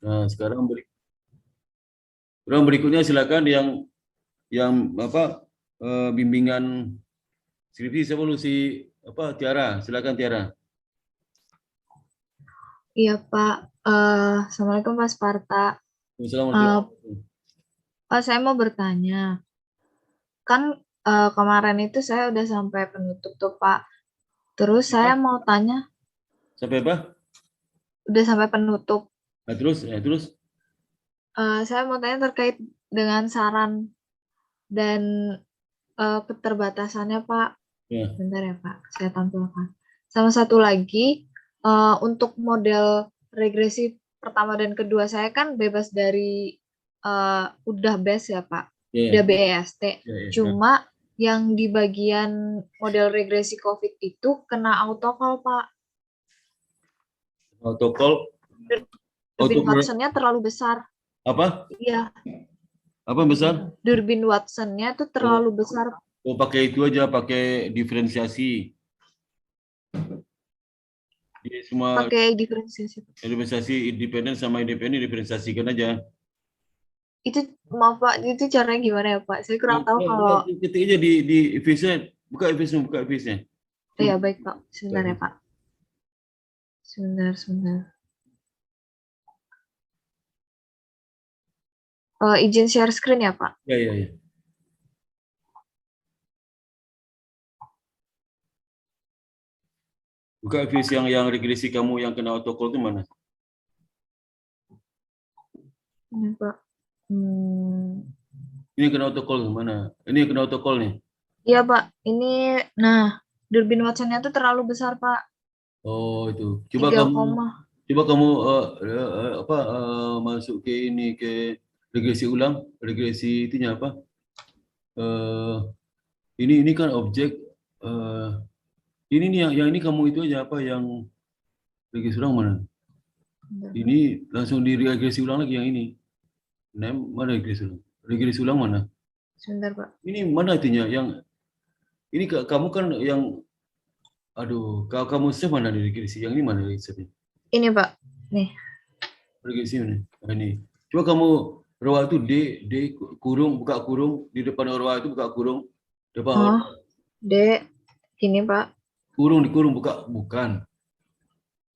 Nah, berikutnya silakan yang apa bimbingan skripsi siapa lu si apa Tiara, silakan Tiara. Iya Pak. Assalamualaikum Pak Sparta. Eh, Assalamualaikum. Pak, saya mau bertanya. Kan kemarin itu saya udah sampai penutup tuh Pak. Terus saya Apa? mau tanya, Sampai apa? udah sampai penutup. Nah, terus. Saya mau tanya terkait dengan saran dan keterbatasannya Pak. Ya. Bentar ya Pak, saya tampilkan. Sama satu lagi, untuk model regresi pertama dan kedua saya kan bebas dari udah BES ya Pak, Ya, udah ya, BEST. ya, ya. Cuma yang di bagian model regresi COVID itu kena autocall Pak. Protokol Durbin auto Watson-nya terlalu besar. apa? Iya, Apa yang besar? Durbin Watson-nya tuh Oh, terlalu besar. pakai itu aja, pakai diferensiasi. Jadi semua Pakai diferensiasi. diferensiasi independen sama independen diferensiasikan aja. Itu maaf Pak, itu caranya gimana ya Pak? Saya kurang tahu kalau. Ketik aja di Evisnya, buka Evisnya. Oh Coba ya baik Pak, buka sebentar ya Evis. Pak. Sebentar. Izin share screen ya Pak. Ya, ya, ya. Buka Evis yang regresi kamu yang kena autocall itu mana? Ini Pak. Ini yang kena autocall mana? Ini yang kena autocall nih. Iya Pak, ini nah Durbin Watson-nya tuh terlalu besar Pak. Oh, itu. 3 koma. Coba kamu apa masuk ke ini ke regresi ulang, regresi itunya apa? Eh ini kan objek eh ini nih yang ini kamu itu aja apa yang regresi ulang mana? Bentar, Pak. Ini langsung di regresi ulang lagi yang ini. Mana regresi ulang? Regresi ulang mana? Sebentar Pak. Ini mana itunya? Yang ini kamu kan yang aduh, kamu save mana di regresi? Yang ini mana regresi? Ini Pak. Nih. Regresi mana? Nah, ini. Coba kamu rawa itu D kurung buka kurung di depan rawa itu buka kurung depan Oh, D. Ini Pak. di kurung buka bukan.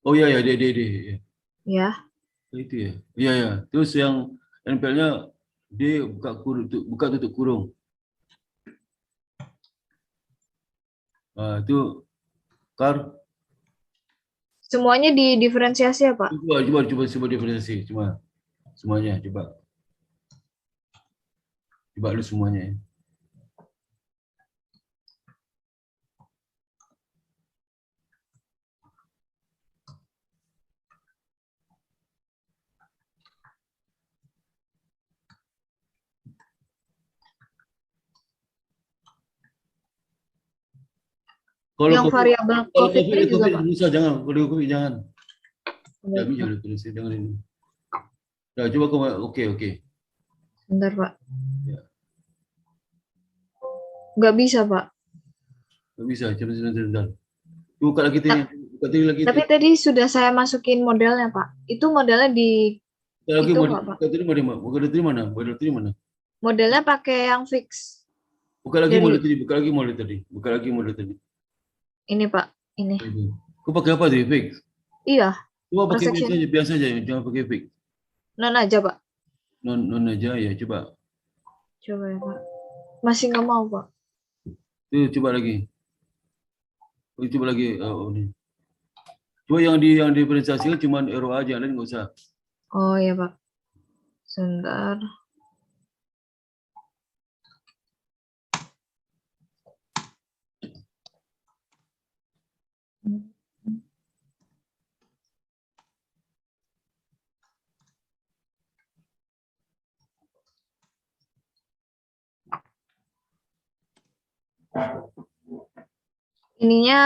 Oh iya ya D. Ya. Ya. Itu ya. Iya ya. Terus yang nempelnya D buka kurung buka tutup kurung. Nah, itu kar Semuanya di diferensiasi ya Pak. coba diferensiasi cuma semuanya coba lu semuanya ya. Kalau Yang COVID variabel kalau COVID COVID-nya juga COVID Pak. bisa jangan kalau COVID jangan. Tidak Baik bisa Pak. ditulis jangan ini. Nah, coba kamu oke. Sebentar Pak. Ya, Nggak bisa Pak. nggak bisa sebentar. Buka lagi ini, Ta- buka ini lagi itu. Tapi tadi sudah saya masukin modelnya Pak. Itu modelnya di Buka lagi itu mau kok Pak. buka tadi mana? Buka dari mana? Buka dari mana? Modelnya pakai yang fix. Buka lagi Dari model tadi, buka lagi model tadi. Buka lagi model tadi. ini Pak. Ini. Itu. Kau pakai apa tadi? Fix. Iya. Coba pakai Persection. biasa aja, jangan pakai fix. Non aja Pak. Non aja ya, coba. Coba ya Pak. Masih nggak mau Pak. Itu coba lagi. Coba lagi. Ini. Coba yang diferensiasikan cuma arrow aja, lain nggak usah. Oh ya Pak. Sebentar. Ininya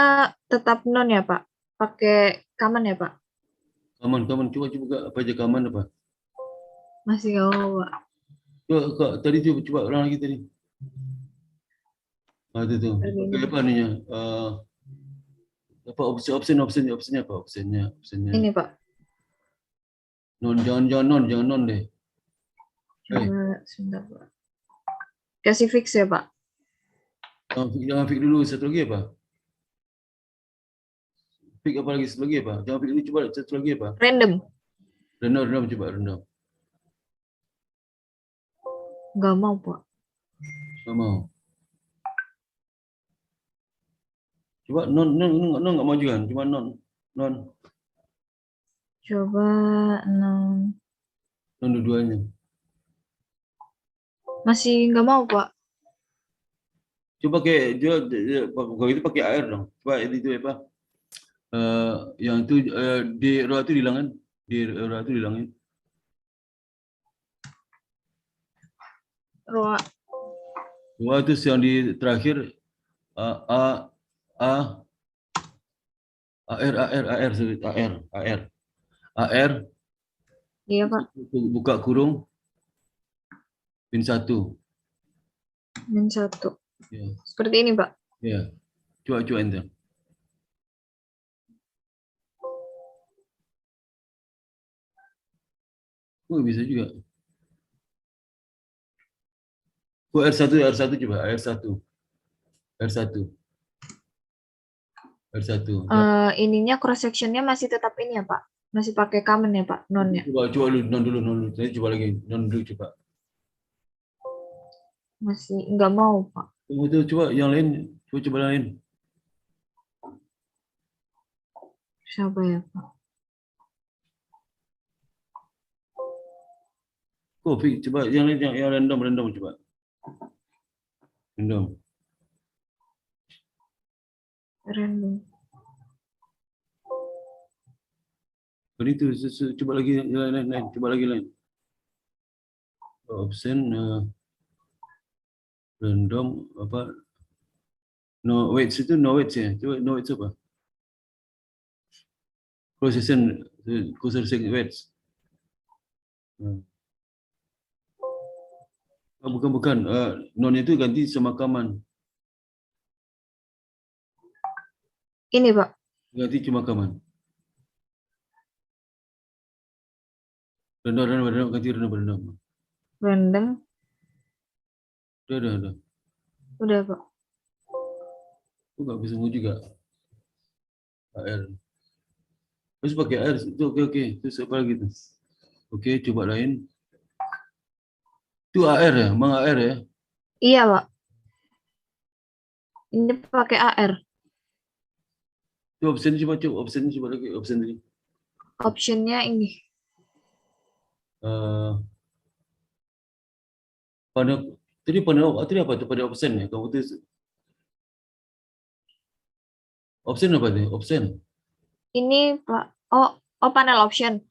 tetap non ya Pak. Pakai kaman ya Pak. Kaman, coba apa aja kaman apa? Masih nggak mau Pak. Coba tadi coba ulang lagi tadi. Ah, itu tuh. Pakai apa nih? Apa opsinya apa opsinya? Ini Pak. Non, jangan non deh. Coba sebentar, Pak. Kasih fix ya, Pak. Jangan fix dulu. Satu lagi apa? Fix apa lagi? Satu lagi apa? Jangan fix dulu. Coba satu lagi apa? Random. Rendam coba rendam. Nggak mau, Pak. Nggak mau. Coba non nggak mau juga. Cuma non Coba non. dua-duanya. Masih nggak mau, Pak. Coba kayak kalau itu pakai air dong. Coba itu apa? Yang itu D ra itu dihilangin. D ra itu dihilangin. Roa. Dua itu yang di terakhir A A A AR Iya, Pak. buka kurung pin 1. Min 1. Ya, Seperti ini, Pak. ya. Coba enter. Oh, bisa juga. Oh, R1 coba R1. R1. R1. Ininya cross sectionnya masih tetap ini ya, Pak. Masih pakai common ya, Pak, nonnya. Coba non dulu. Nanti coba lagi non dulu coba. Masih nggak mau, Pak. Coba yang lain, coba yang lain. Siapa ya, Pak? Oh, coba yang lain yang random coba. Random. Random. Tadi itu coba lagi yang lain, coba lagi lain. Option random apa? No weights itu no weights ya. Coba no weights apa? Procession weights. Bukan. Non itu ganti semakaman. Ini, Pak. Ganti cuma kaman. Random ganti random. Random. Udah. Udah, Pak. Aku nggak bisa mau juga. AR. Terus pakai AR. Itu oke. Terus apa lagi tuh? Oke, coba lain. Itu AR ya? Mang AR ya? Iya, Pak. Ini pakai AR. Coba option coba lagi option tadi. Optionnya ini. Eh, pada tadi apa tuh pada option ya? Kamu tuh option apa tuh? Option. Ini, Pak. Oh, panel option.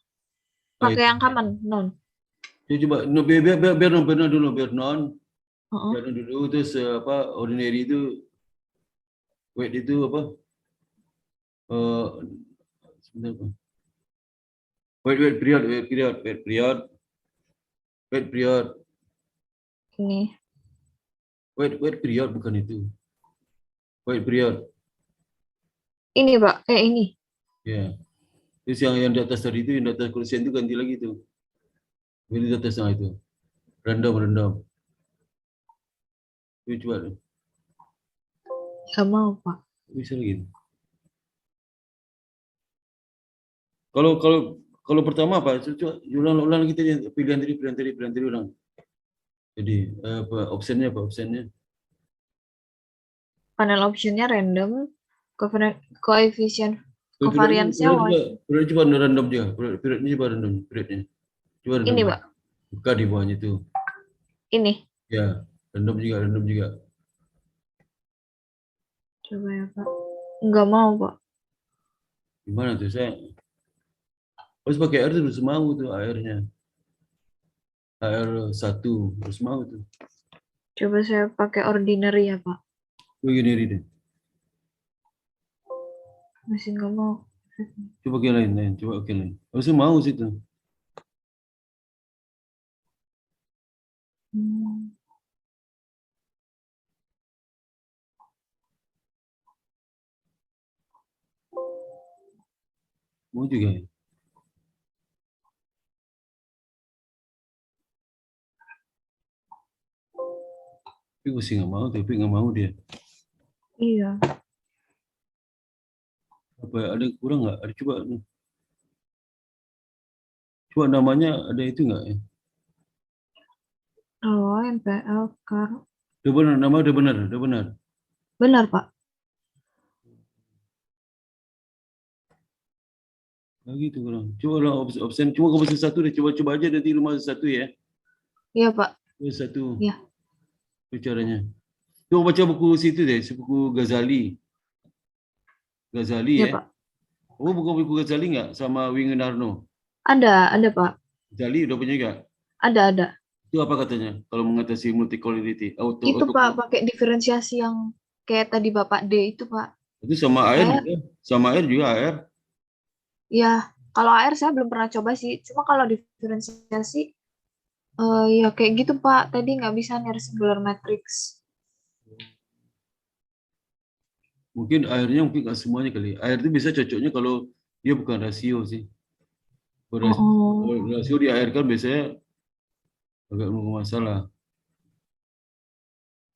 Ah, Pakai itu. yang common, non. Coba no, biar non dulu biar non Uh-uh. dulu terus apa ordinary itu weight itu apa? Eh, sebentar apa? Wait period. Ini. Wait period bukan itu. Wait period. Ini, Pak. Ini. Ya. Terus yang di atas tadi itu, yang di atas kursian itu ganti lagi tuh. Ganti di atas itu. Random. Coba deh. Nggak mau, Pak. Bisa lagi. Kalau kalau kalau pertama apa? Coba ulang lagi tadi pilihan tadi ulang. Jadi apa optionnya apa optionnya? Panel optionnya random. Koefisien covariance-nya Coba random dia. Periodnya coba random periodnya. Coba random. ini, Pak. Buka di bawahnya itu. Ini. Ya, random juga. Coba ya, Pak. Nggak mau, Pak. Gimana tuh saya? Harus pakai air tuh harus mau tuh airnya. AR1 harus mau tuh. Coba saya pakai ordinary ya, Pak. Begini deh. Masih nggak mau. Coba pakai lain. Coba pakai lain. Harus mau sih tuh. Hmm. Mau juga ya. Tapi masih nggak mau, tapi nggak mau dia. Iya. Apa ada kurang nggak? Ada coba namanya ada itu nggak ya? Oh, NPL Kar. Udah benar, nama udah benar. Benar, Pak. Nah, gitu kurang. Coba lah option, cuma komposisi satu deh, coba aja nanti rumah satu ya. Iya, Pak. Satu, Iya. itu caranya. Coba baca buku situ deh, buku Ghazali. Ghazali Iya, ya. Pak. Oh, buku Ghazali nggak sama Wingenarno? Ada, Pak. Ghazali udah punya nggak? Ada. Itu apa katanya? Kalau mengatasi multicolority, Itu, Pak, pakai diferensiasi yang kayak tadi Bapak D itu, Pak. itu sama air Saya, juga, sama air juga air. ya, kalau AR saya belum pernah coba sih. Cuma kalau diferensiasi, ya kayak gitu, Pak. Tadi nggak bisa near singular matrix. Mungkin airnya mungkin nggak semuanya kali. Air itu bisa cocoknya kalau dia bukan rasio sih. Kalau Oh, rasio di air kan biasanya agak bermasalah.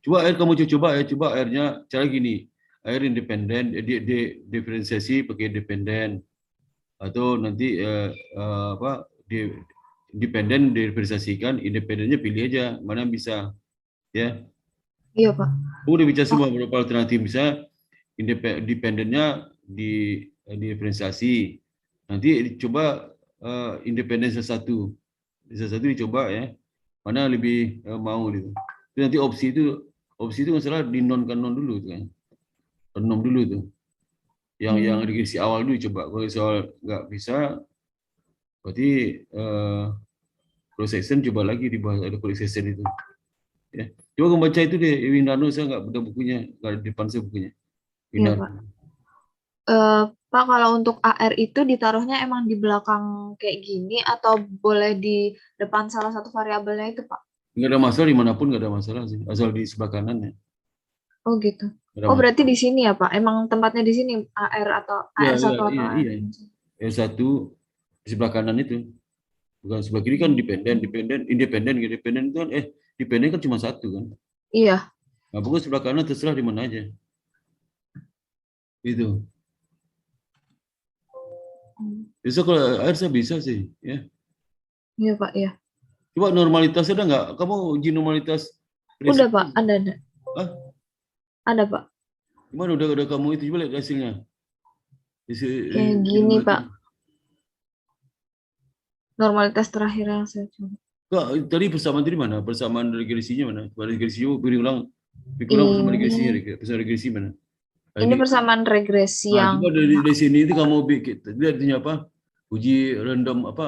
Coba air kamu coba ya, coba airnya cara gini. Air independen, diferensiasi pakai independen atau nanti apa di independen diferensiasikan, independennya pilih aja mana yang bisa ya. iya, Pak. Aku udah bicara Oh, semua beberapa alternatif bisa independennya diferensiasi. Nanti coba independen satu dicoba ya. Mana lebih mau gitu. Itu nanti opsi itu masalah di non non dulu tuh kan. Non dulu tuh. Yang hmm, regresi awal dulu coba. Kalau soal nggak bisa, berarti cross section coba lagi dibahas ada cross section itu. Ya. Coba kamu baca itu deh, Winarno saya nggak ada bukunya, nggak ada di depan saya bukunya. iya, Winarno. Pak. Pak, kalau untuk AR itu ditaruhnya emang di belakang kayak gini atau boleh di depan salah satu variabelnya itu, Pak? Nggak ada masalah dimanapun nggak ada masalah sih, asal di sebelah kanan ya. Oh gitu. Nggak ada Oh berarti masalah. di sini ya Pak? Emang tempatnya di sini AR atau Iya, AR iya, satu atau iya, AR? iya. S1 di sebelah kanan itu. Bukan sebelah kiri kan independen itu kan dependen kan cuma satu kan. Iya. Nah, pokoknya sebelah kanan terserah di mana aja. Itu. Hmm. Bisa kalau air saya bisa sih, ya. Iya Pak, iya. Coba normalitas ada nggak? Kamu uji normalitas Udah resiko? Pak, ada. Ah, Ada Pak. gimana udah kamu itu coba lihat hasilnya. Kayak gini Pak. Normalitas terakhir yang saya coba. Kak, tadi persamaan dari mana? Persamaan regresinya mana? Regresinya beri ulang persamaan regresinya, Ini persamaan regresi mana? Ah, ini persamaan regresi nah, yang coba dari sini itu kamu bikin, lihat ini apa? Uji random apa?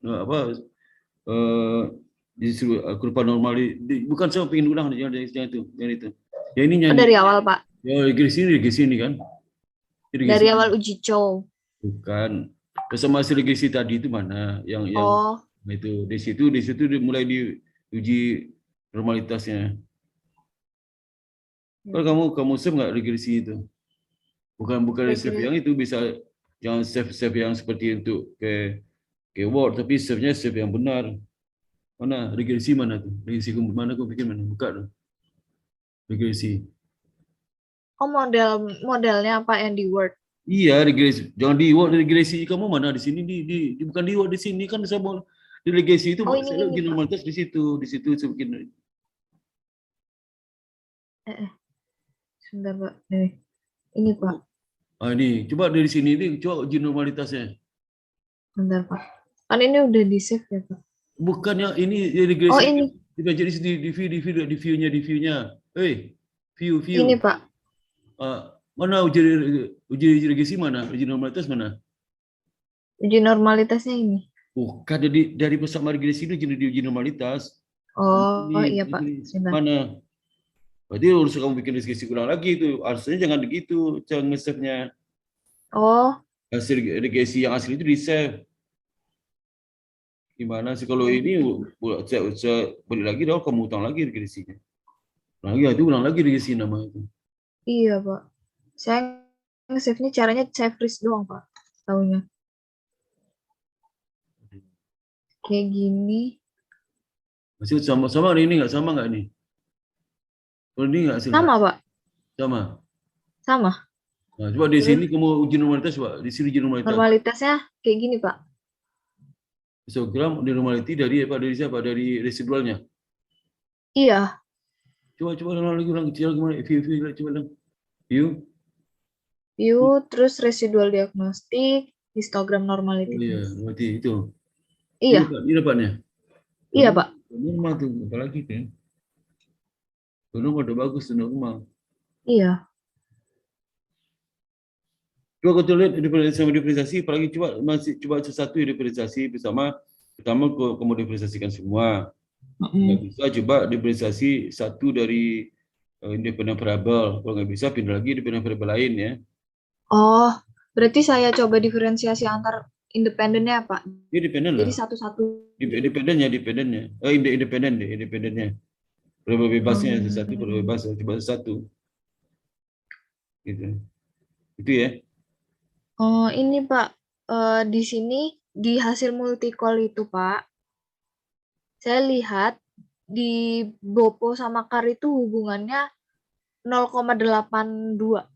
Apa? eh disuruh kurva normal bukan saya pengen ulang yang itu. Ya ini oh, nyanyi. dari awal Pak. Ya regresi ini kan? Regresi Dari awal uji cow. bukan. Bersama hasil regresi tadi itu mana? Yang Oh, itu di situ mulai diuji normalitasnya. ya, Kalau Pak. kamu save nggak regresi itu? Bukan save Regresi. yang itu bisa jangan save yang seperti untuk ke Word tapi save-nya save yang benar. Mana regresi mana tuh? Regresi mana aku pikir mana? Buka tuh. Regresi. Oh modelnya apa yang di Word? Iya regresi. Jangan di Word regresi kamu mana di sini bukan di Word di sini kan saya mau di regresi itu Oh saya ini uji Pak. normalitas di situ saya bikin. Eh, sebentar Pak. Ini Pak. Ah ini coba dari sini ini coba uji normalitasnya. Sebentar Pak. Kan ini udah di save ya Pak. Bukannya ini Oh regresi ini. jadi di view-nya. View. Ini Pak. Mana uji regresi mana? Uji normalitas mana? Uji normalitasnya ini. Bukan dari bersama regresi itu jadi uji normalitas. Oh iya Ini Pak. Sebentar. mana? Berarti harus kamu bikin regresi ulang lagi itu. Harusnya jangan begitu cara nge-save-nya. Oh. Hasil regresi yang asli itu di-save. Gimana sih kalau ini saya balik lagi dong kamu utang lagi regresinya. Ulang lagi regresi nama itu. Iya Pak. Saya nge-save-nya caranya save freeze doang Pak. Tahunya. Kayak gini. Masih sama ini nggak sama nggak nih? Kalau ini nggak hasilnya? Sama, Pak. Sama. Sama. Nah, coba di Terus sini kamu uji normalitas, Pak. Di sini uji normalitas. normalitasnya kayak gini, Pak. Histogram di normality dari apa? Dari siapa? Dari residualnya. Iya, Coba ulang kecil gimana? View coba dong. View. view, terus residual diagnostik, histogram normality Oh iya, test. berarti itu. Iya, Ini dapatnya. iya, Normal, Pak. normal tuh, apalagi kan? Normal udah bagus tuh normal. Iya. Coba kau lihat sama diferensiasi, apalagi coba masih coba sesuatu diferensiasi bersama. Pertama kamu diferensiasikan semua. Nggak bisa coba diferensiasi satu dari independent variable. Kalau nggak bisa pindah lagi independent variable lain ya. Oh, berarti saya coba diferensiasi antar independennya, Pak. Ini dependen Jadi lah. satu-satu. Independennya. Independennya. Variable bebasnya sesuatu, variable Hmm. bebas coba satu gitu. Itu ya. Oh, ini Pak, di sini di hasil multicol itu Pak, saya lihat di Bopo sama Kar itu hubungannya 0,82,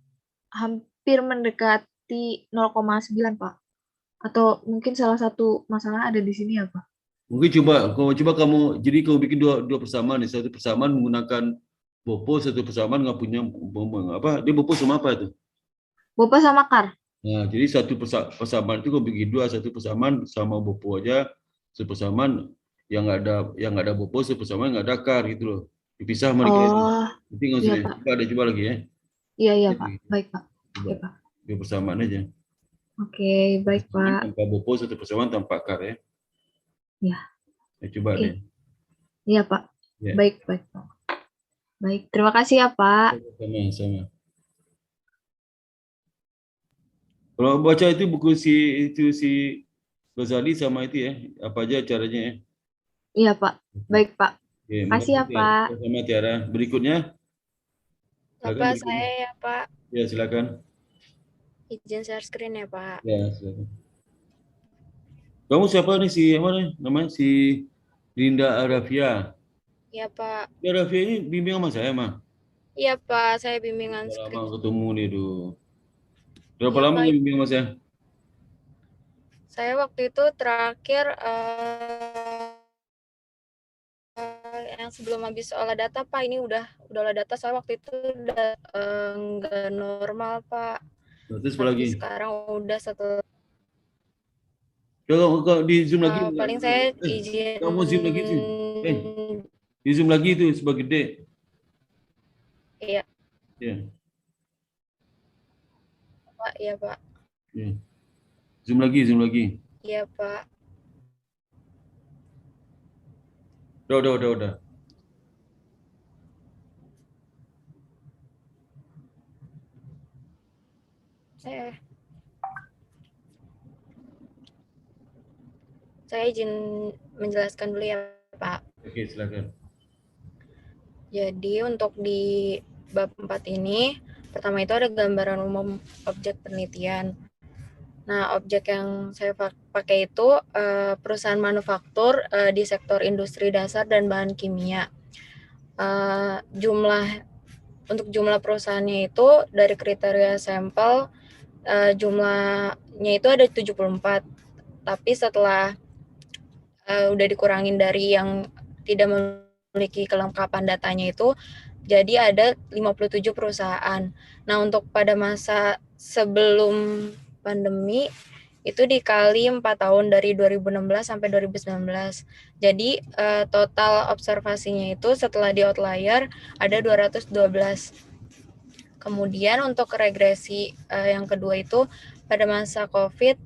hampir mendekati 0,9 Pak. Atau mungkin salah satu masalah ada di sini ya Pak? Mungkin coba kamu jadi kamu bikin dua persamaan nih. Satu persamaan menggunakan Bopo, satu persamaan nggak punya apa? Dia Bopo sama apa itu? Bopo sama Kar. Nah, jadi satu persamaan itu kamu bikin dua, satu persamaan sama Bopo aja, satu persamaan yang nggak ada Bopo, satu persamaan nggak ada Kar gitu loh. Dipisah mereka itu. Oh, Nanti nggak iya usah. Pak. Coba lagi ya. Iya, iya Pak. Jadi Baik Pak. coba Oke Pak. dua persamaan aja. Oke, baik Persamaan Pak. tanpa Bopo, satu persamaan tanpa Kar ya. Ya, Ya, coba deh. oke. Iya Pak. Ya, Baik, baik Pak. Baik, terima kasih ya Pak. sama-sama. Kalau baca itu buku si Ghazali sama itu ya, apa aja caranya ya. Iya Pak. Baik Pak. Oke, Makasih makasih ya Pak. sama Tiara. Berikutnya, silakan Bapak berikutnya. saya ya Pak, Ya, silakan. izin share screen ya Pak. Ya, silakan. Kamu siapa nih si apa nih namanya si Linda Arafia. Iya Pak, Ya, Arafia ini bimbing sama saya mah. iya Pak, saya bimbingan Berapa lama skripsi. ketemu nih, tuh. Berapa Iya lama Pak, nggak bimbing sama saya? saya waktu itu terakhir yang sebelum habis olah data Pak, ini udah olah data, saya waktu itu udah nggak normal Pak. Terus apa Tapi lagi? sekarang udah setelah Kalau di Zoom lagi, paling saya izin kamu Zoom lagi sih. Di Zoom lagi itu sebagai gede. iya Ya, Pak, iya Pak, ya. Zoom lagi. iya Pak. Udah. Saya izin menjelaskan dulu ya Pak. Oke, silakan. Jadi untuk di bab 4 ini, pertama itu ada gambaran umum objek penelitian. Nah, objek yang saya pakai itu perusahaan manufaktur di sektor industri dasar dan bahan kimia. Untuk jumlah perusahaannya itu dari kriteria sampel, jumlahnya itu ada 74. Tapi setelah udah dikurangin dari yang tidak memiliki kelengkapan datanya itu, jadi ada 57 perusahaan. Nah, untuk pada masa sebelum pandemi itu dikali 4 tahun dari 2016 sampai 2019. Jadi total observasinya itu setelah di outlier ada 212. Kemudian untuk regresi yang kedua itu pada masa COVID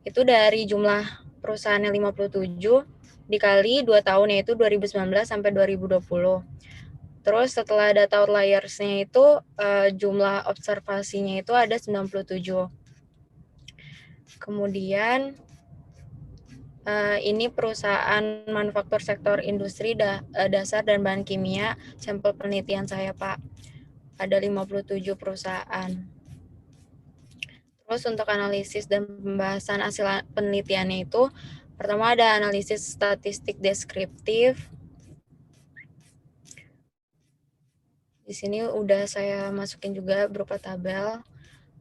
itu dari jumlah perusahaannya 57 dikali 2 tahun yaitu 2019 sampai 2020. Terus setelah data outliersnya itu jumlah observasinya itu ada 97. Kemudian ini perusahaan manufaktur sektor industri dasar dan bahan kimia, sampel penelitian saya Pak. Ada 57 perusahaan. Terus untuk analisis dan pembahasan hasil penelitiannya itu, pertama ada analisis statistik deskriptif, Di sini udah saya masukin juga berupa tabel.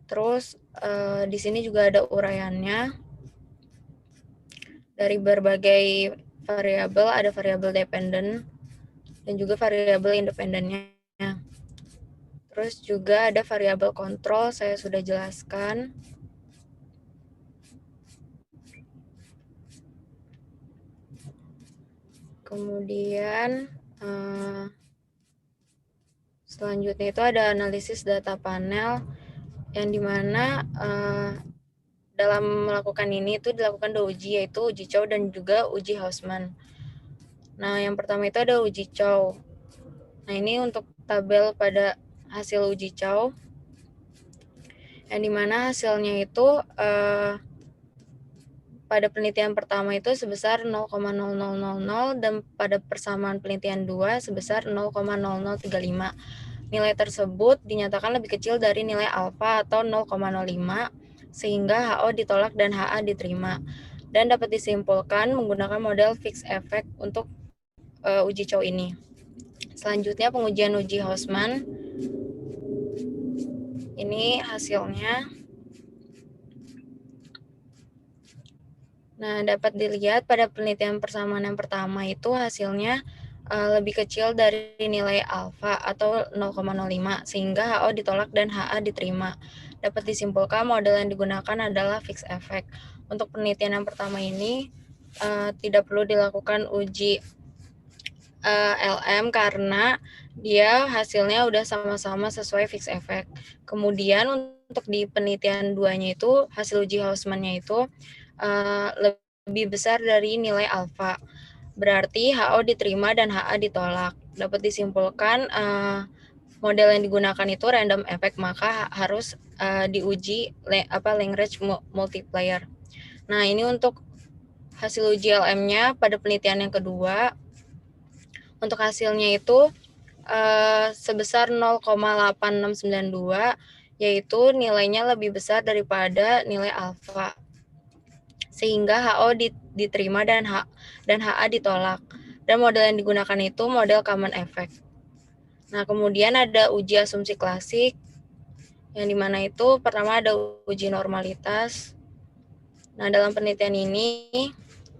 Terus di sini juga ada uraiannya. Dari berbagai variabel, ada variabel dependent dan juga variabel independennya. Terus juga ada variabel kontrol, saya sudah jelaskan. Kemudian selanjutnya itu ada analisis data panel, yang dimana dalam melakukan ini itu dilakukan 2 uji, yaitu uji Chow dan juga uji Hausman. Nah, yang pertama itu ada uji Chow. Nah, ini untuk tabel pada hasil uji Chow, yang dimana hasilnya itu pada penelitian pertama itu sebesar 0,0000 dan pada persamaan penelitian 2 sebesar 0,0035. Nilai tersebut dinyatakan lebih kecil dari nilai alfa atau 0,05 sehingga HO ditolak dan HA diterima. Dan dapat disimpulkan menggunakan model fixed effect untuk uji Chow ini. Selanjutnya pengujian uji Hausman. Ini hasilnya. Nah, dapat dilihat pada penelitian persamaan yang pertama itu hasilnya lebih kecil dari nilai alfa atau 0,05 sehingga HO ditolak dan HA diterima. Dapat disimpulkan model yang digunakan adalah fixed effect. Untuk penelitian yang pertama ini tidak perlu dilakukan uji LM karena dia hasilnya udah sama-sama sesuai fixed effect. Kemudian untuk di penelitian 2-nya itu hasil uji Hausman-nya itu lebih besar dari nilai alfa. Berarti HO diterima dan HA ditolak. Dapat disimpulkan model yang digunakan itu random effect, maka harus diuji Lagrange multiplier. Nah, ini untuk hasil uji LM-nya pada penelitian yang kedua. Untuk hasilnya itu sebesar 0,8692, yaitu nilainya lebih besar daripada nilai alfa. Sehingga HO diterima dan HA ditolak. Dan model yang digunakan itu model common effect. Nah, kemudian ada uji asumsi klasik, yang dimana itu pertama ada uji normalitas. Nah, dalam penelitian ini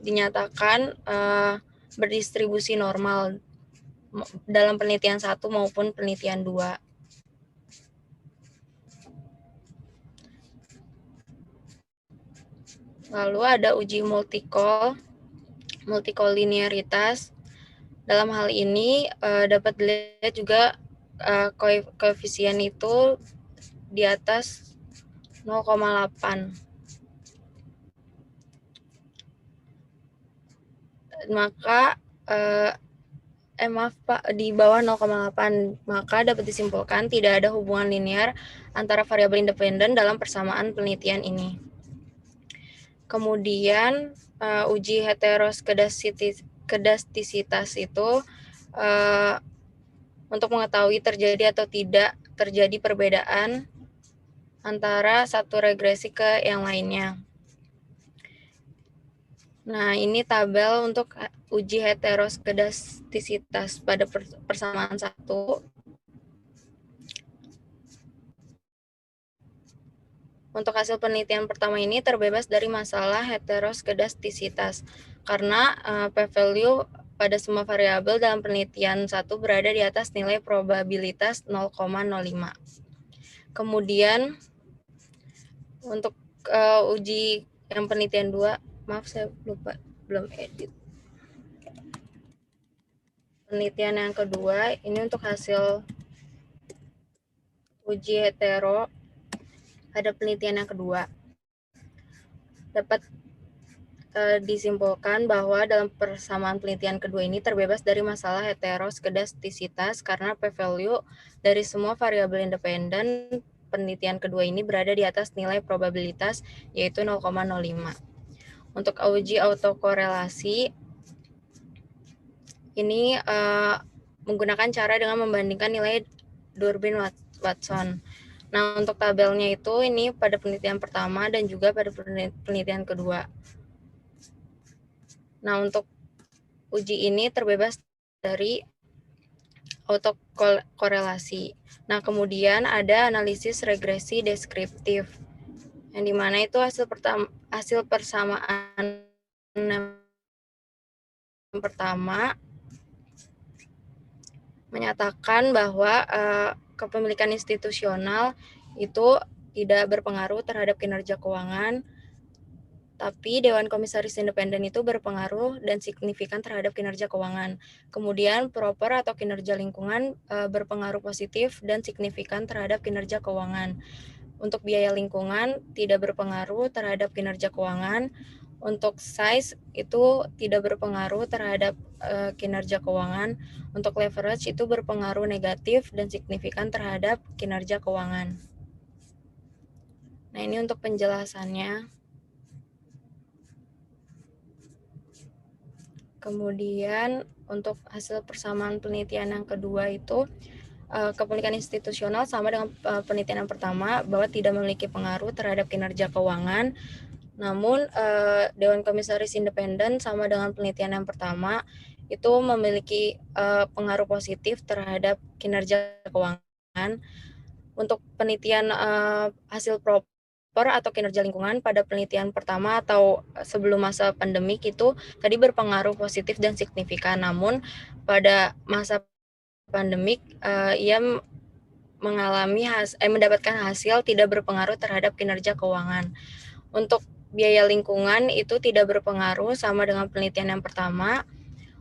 dinyatakan berdistribusi normal dalam penelitian 1 maupun penelitian 2. Lalu ada uji multikoliniaritas. Dalam hal ini dapat dilihat juga koefisien itu di atas 0,8. Maka maaf Pak, di bawah 0,8, maka dapat disimpulkan tidak ada hubungan linear antara variabel independen dalam persamaan penelitian ini. Kemudian uji heteroskedastisitas itu untuk mengetahui terjadi atau tidak terjadi perbedaan antara satu regresi ke yang lainnya. Nah, ini tabel untuk uji heteroskedastisitas pada persamaan 1. Untuk hasil penelitian pertama ini terbebas dari masalah heteroskedastisitas karena p-value pada semua variabel dalam penelitian 1 berada di atas nilai probabilitas 0,05. Kemudian untuk uji yang penelitian 2, maaf saya lupa belum edit. Penelitian yang kedua ini untuk hasil uji hetero pada penelitian yang kedua. Dapat disimpulkan bahwa dalam persamaan penelitian kedua ini terbebas dari masalah heteroskedastisitas karena p-value dari semua variabel independen penelitian kedua ini berada di atas nilai probabilitas yaitu 0,05. Untuk uji autokorelasi ini menggunakan cara dengan membandingkan nilai Durbin-Watson. Nah, untuk tabelnya itu ini pada penelitian pertama dan juga pada penelitian kedua. Nah, untuk uji ini terbebas dari autokorelasi. Nah, kemudian ada analisis regresi deskriptif, yang dimana itu hasil persamaan yang pertama menyatakan bahwa kepemilikan institusional itu tidak berpengaruh terhadap kinerja keuangan, tapi Dewan Komisaris Independen itu berpengaruh dan signifikan terhadap kinerja keuangan. Kemudian proper atau kinerja lingkungan berpengaruh positif dan signifikan terhadap kinerja keuangan. Untuk biaya lingkungan tidak berpengaruh terhadap kinerja keuangan. Untuk size itu tidak berpengaruh terhadap kinerja keuangan. Untuk leverage itu berpengaruh negatif dan signifikan terhadap kinerja keuangan. Nah, ini untuk penjelasannya. Kemudian untuk hasil persamaan penelitian yang kedua itu kepemilikan institusional sama dengan penelitian yang pertama bahwa tidak memiliki pengaruh terhadap kinerja keuangan. Namun Dewan Komisaris Independen sama dengan penelitian yang pertama itu memiliki pengaruh positif terhadap kinerja keuangan. Untuk penelitian hasil proper atau kinerja lingkungan pada penelitian pertama atau sebelum masa pandemik itu tadi berpengaruh positif dan signifikan. Namun pada masa pandemik ia mendapatkan hasil tidak berpengaruh terhadap kinerja keuangan. Untuk biaya lingkungan itu tidak berpengaruh sama dengan penelitian yang pertama.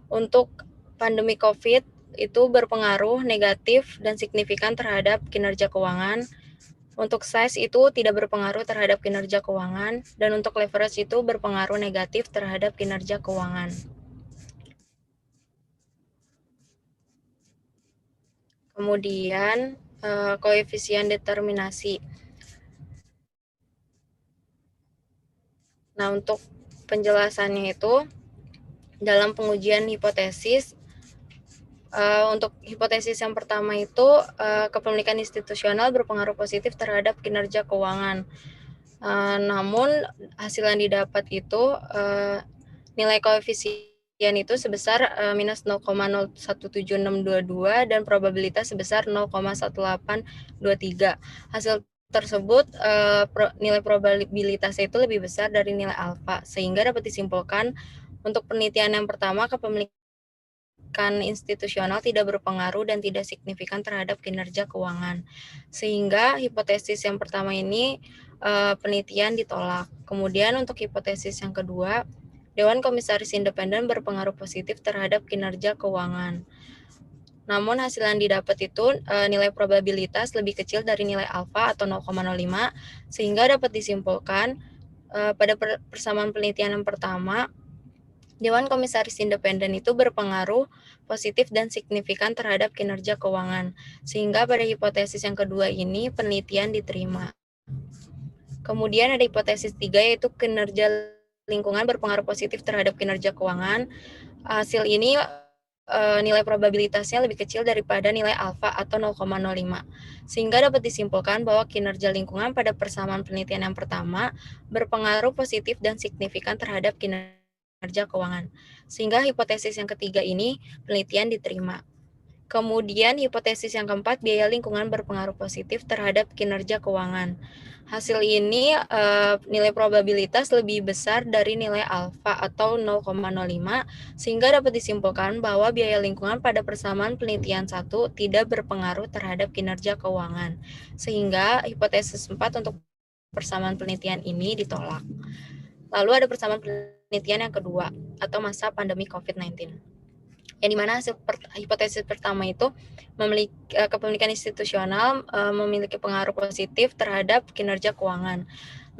Untuk pandemi COVID itu berpengaruh negatif dan signifikan terhadap kinerja keuangan. Untuk size itu tidak berpengaruh terhadap kinerja keuangan, dan untuk leverage itu berpengaruh negatif terhadap kinerja keuangan. Kemudian koefisien determinasi. Nah, untuk penjelasannya itu dalam pengujian hipotesis, untuk hipotesis yang pertama itu kepemilikan institusional berpengaruh positif terhadap kinerja keuangan. Namun hasil yang didapat itu nilai koefisien itu sebesar minus 0,017622 dan probabilitas sebesar 0,1823. Hasil tersebut nilai probabilitasnya itu lebih besar dari nilai alfa, sehingga dapat disimpulkan untuk penelitian yang pertama kepemilikan institusional tidak berpengaruh dan tidak signifikan terhadap kinerja keuangan, sehingga hipotesis yang pertama ini penelitian ditolak. Kemudian untuk hipotesis yang kedua, Dewan Komisaris Independen berpengaruh positif terhadap kinerja keuangan. Namun hasil yang didapat itu nilai probabilitas lebih kecil dari nilai alfa atau 0,05, sehingga dapat disimpulkan pada persamaan penelitian yang pertama, Dewan Komisaris Independen itu berpengaruh positif dan signifikan terhadap kinerja keuangan, sehingga pada hipotesis yang kedua ini penelitian diterima. Kemudian ada hipotesis 3 yaitu kinerja lingkungan berpengaruh positif terhadap kinerja keuangan. Hasil ini nilai probabilitasnya lebih kecil daripada nilai alfa atau 0,05, sehingga dapat disimpulkan bahwa kinerja lingkungan pada persamaan penelitian yang pertama berpengaruh positif dan signifikan terhadap kinerja keuangan, sehingga hipotesis yang ketiga ini penelitian diterima. Kemudian hipotesis yang keempat, biaya lingkungan berpengaruh positif terhadap kinerja keuangan. Hasil ini nilai probabilitas lebih besar dari nilai alfa atau 0,05, sehingga dapat disimpulkan bahwa biaya lingkungan pada persamaan penelitian 1 tidak berpengaruh terhadap kinerja keuangan, sehingga hipotesis 4 untuk persamaan penelitian ini ditolak. Lalu ada persamaan penelitian yang kedua atau masa pandemi COVID-19. Yang dimana hasil hipotesis pertama itu memiliki kepemilikan institusional memiliki pengaruh positif terhadap kinerja keuangan.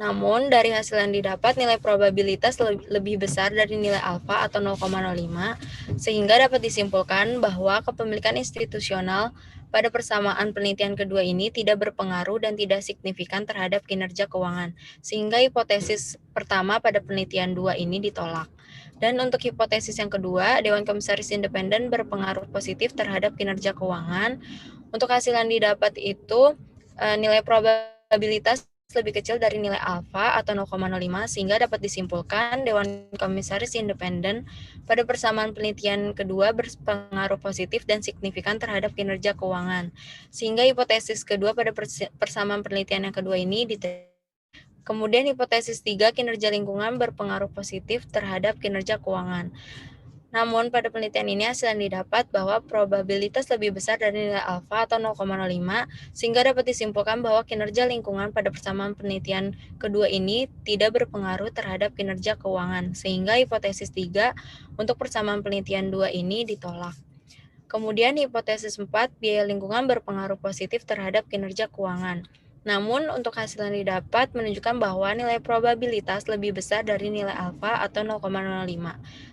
Namun dari hasil yang didapat nilai probabilitas lebih besar dari nilai alfa atau 0,05, sehingga dapat disimpulkan bahwa kepemilikan institusional pada persamaan penelitian kedua ini tidak berpengaruh dan tidak signifikan terhadap kinerja keuangan, sehingga hipotesis pertama pada penelitian 2 ini ditolak. Dan untuk hipotesis yang kedua, Dewan Komisaris Independen berpengaruh positif terhadap kinerja keuangan. Untuk hasil yang didapat itu nilai probabilitas lebih kecil dari nilai alfa atau 0,05 sehingga dapat disimpulkan Dewan Komisaris Independen pada persamaan penelitian kedua berpengaruh positif dan signifikan terhadap kinerja keuangan. Sehingga hipotesis kedua pada persamaan penelitian yang kedua ini diterima. Kemudian hipotesis 3, kinerja lingkungan berpengaruh positif terhadap kinerja keuangan. Namun pada penelitian ini hasil yang didapat bahwa probabilitas lebih besar dari nilai alfa atau 0,05 sehingga dapat disimpulkan bahwa kinerja lingkungan pada persamaan penelitian kedua ini tidak berpengaruh terhadap kinerja keuangan sehingga hipotesis 3 untuk persamaan penelitian 2 ini ditolak. Kemudian hipotesis 4, biaya lingkungan berpengaruh positif terhadap kinerja keuangan. Namun, untuk hasil yang didapat menunjukkan bahwa nilai probabilitas lebih besar dari nilai alfa atau 0,05,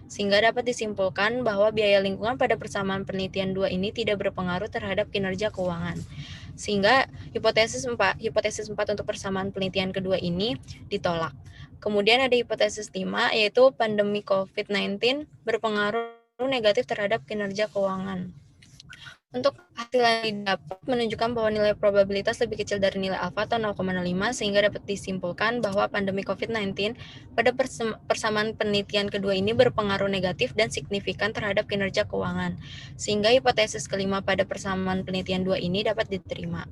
sehingga dapat disimpulkan bahwa biaya lingkungan pada persamaan penelitian 2 ini tidak berpengaruh terhadap kinerja keuangan. Sehingga hipotesis 4 untuk persamaan penelitian kedua ini ditolak. Kemudian ada hipotesis 5, yaitu pandemi COVID-19 berpengaruh negatif terhadap kinerja keuangan. Untuk hasil yang didapat menunjukkan bahwa nilai probabilitas lebih kecil dari nilai alfa atau 0,05 sehingga dapat disimpulkan bahwa pandemi COVID-19 pada persamaan penelitian kedua ini berpengaruh negatif dan signifikan terhadap kinerja keuangan. Sehingga hipotesis kelima pada persamaan penelitian 2 ini dapat diterima.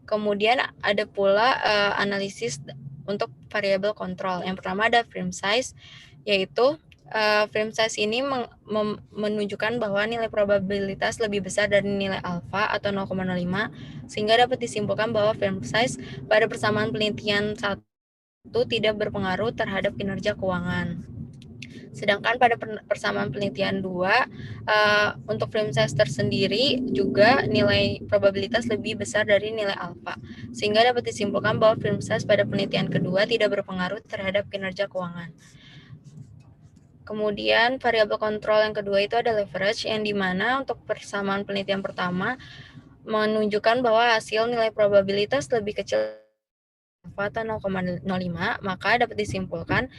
Kemudian ada pula analisis untuk variabel kontrol. Yang pertama ada frame size, yaitu frame size ini menunjukkan bahwa nilai probabilitas lebih besar dari nilai alfa atau 0,05 sehingga dapat disimpulkan bahwa frame size pada persamaan penelitian 1 tidak berpengaruh terhadap kinerja keuangan. Sedangkan pada persamaan penelitian 2 untuk frame size tersendiri juga nilai probabilitas lebih besar dari nilai alfa sehingga dapat disimpulkan bahwa frame size pada penelitian kedua tidak berpengaruh terhadap kinerja keuangan. Kemudian variabel kontrol yang kedua itu ada leverage, yang dimana untuk persamaan penelitian pertama menunjukkan bahwa hasil nilai probabilitas lebih kecil atau 0,05, maka dapat disimpulkan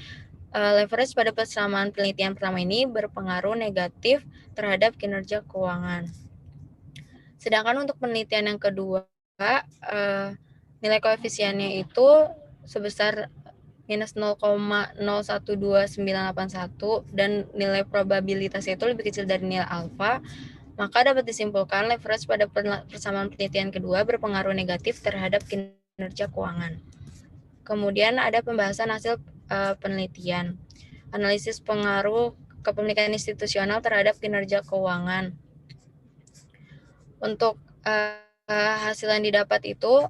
leverage pada persamaan penelitian pertama ini berpengaruh negatif terhadap kinerja keuangan. Sedangkan untuk penelitian yang kedua, nilai koefisiennya itu sebesar minus 0,012981 dan nilai probabilitasnya itu lebih kecil dari nilai alfa, maka dapat disimpulkan leverage pada persamaan penelitian kedua berpengaruh negatif terhadap kinerja keuangan. Kemudian ada pembahasan hasil penelitian, analisis pengaruh kepemilikan institusional terhadap kinerja keuangan. Untuk hasil yang didapat itu,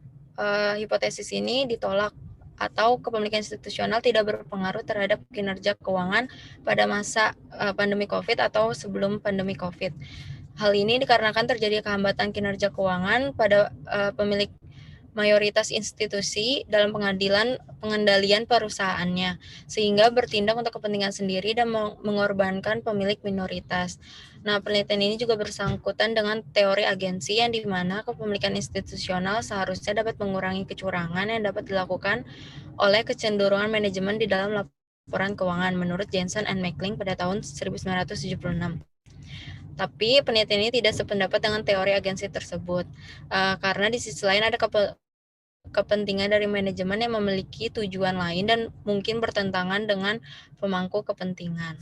hipotesis ini ditolak atau kepemilikan institusional tidak berpengaruh terhadap kinerja keuangan pada masa pandemi COVID atau sebelum pandemi COVID. Hal ini dikarenakan terjadi kehambatan kinerja keuangan pada pemilik mayoritas institusi dalam pengendalian perusahaannya, sehingga bertindak untuk kepentingan sendiri dan mengorbankan pemilik minoritas. Nah, penelitian ini juga bersangkutan dengan teori agensi yang dimana kepemilikan institusional seharusnya dapat mengurangi kecurangan yang dapat dilakukan oleh kecenderungan manajemen di dalam laporan keuangan menurut Jensen and Mackling pada tahun 1976. Tapi penelitian ini tidak sependapat dengan teori agensi tersebut, karena di sisi lain ada kepentingan dari manajemen yang memiliki tujuan lain dan mungkin bertentangan dengan pemangku kepentingan.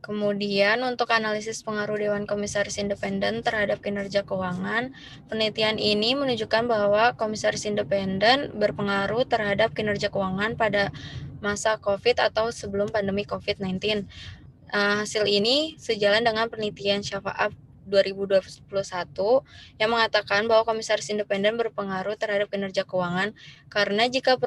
Kemudian untuk analisis pengaruh Dewan Komisaris Independen terhadap kinerja keuangan, penelitian ini menunjukkan bahwa komisaris independen berpengaruh terhadap kinerja keuangan pada masa COVID atau sebelum pandemi COVID-19. Hasil ini sejalan dengan penelitian Syafaab 2021 yang mengatakan bahwa komisaris independen berpengaruh terhadap kinerja keuangan karena jika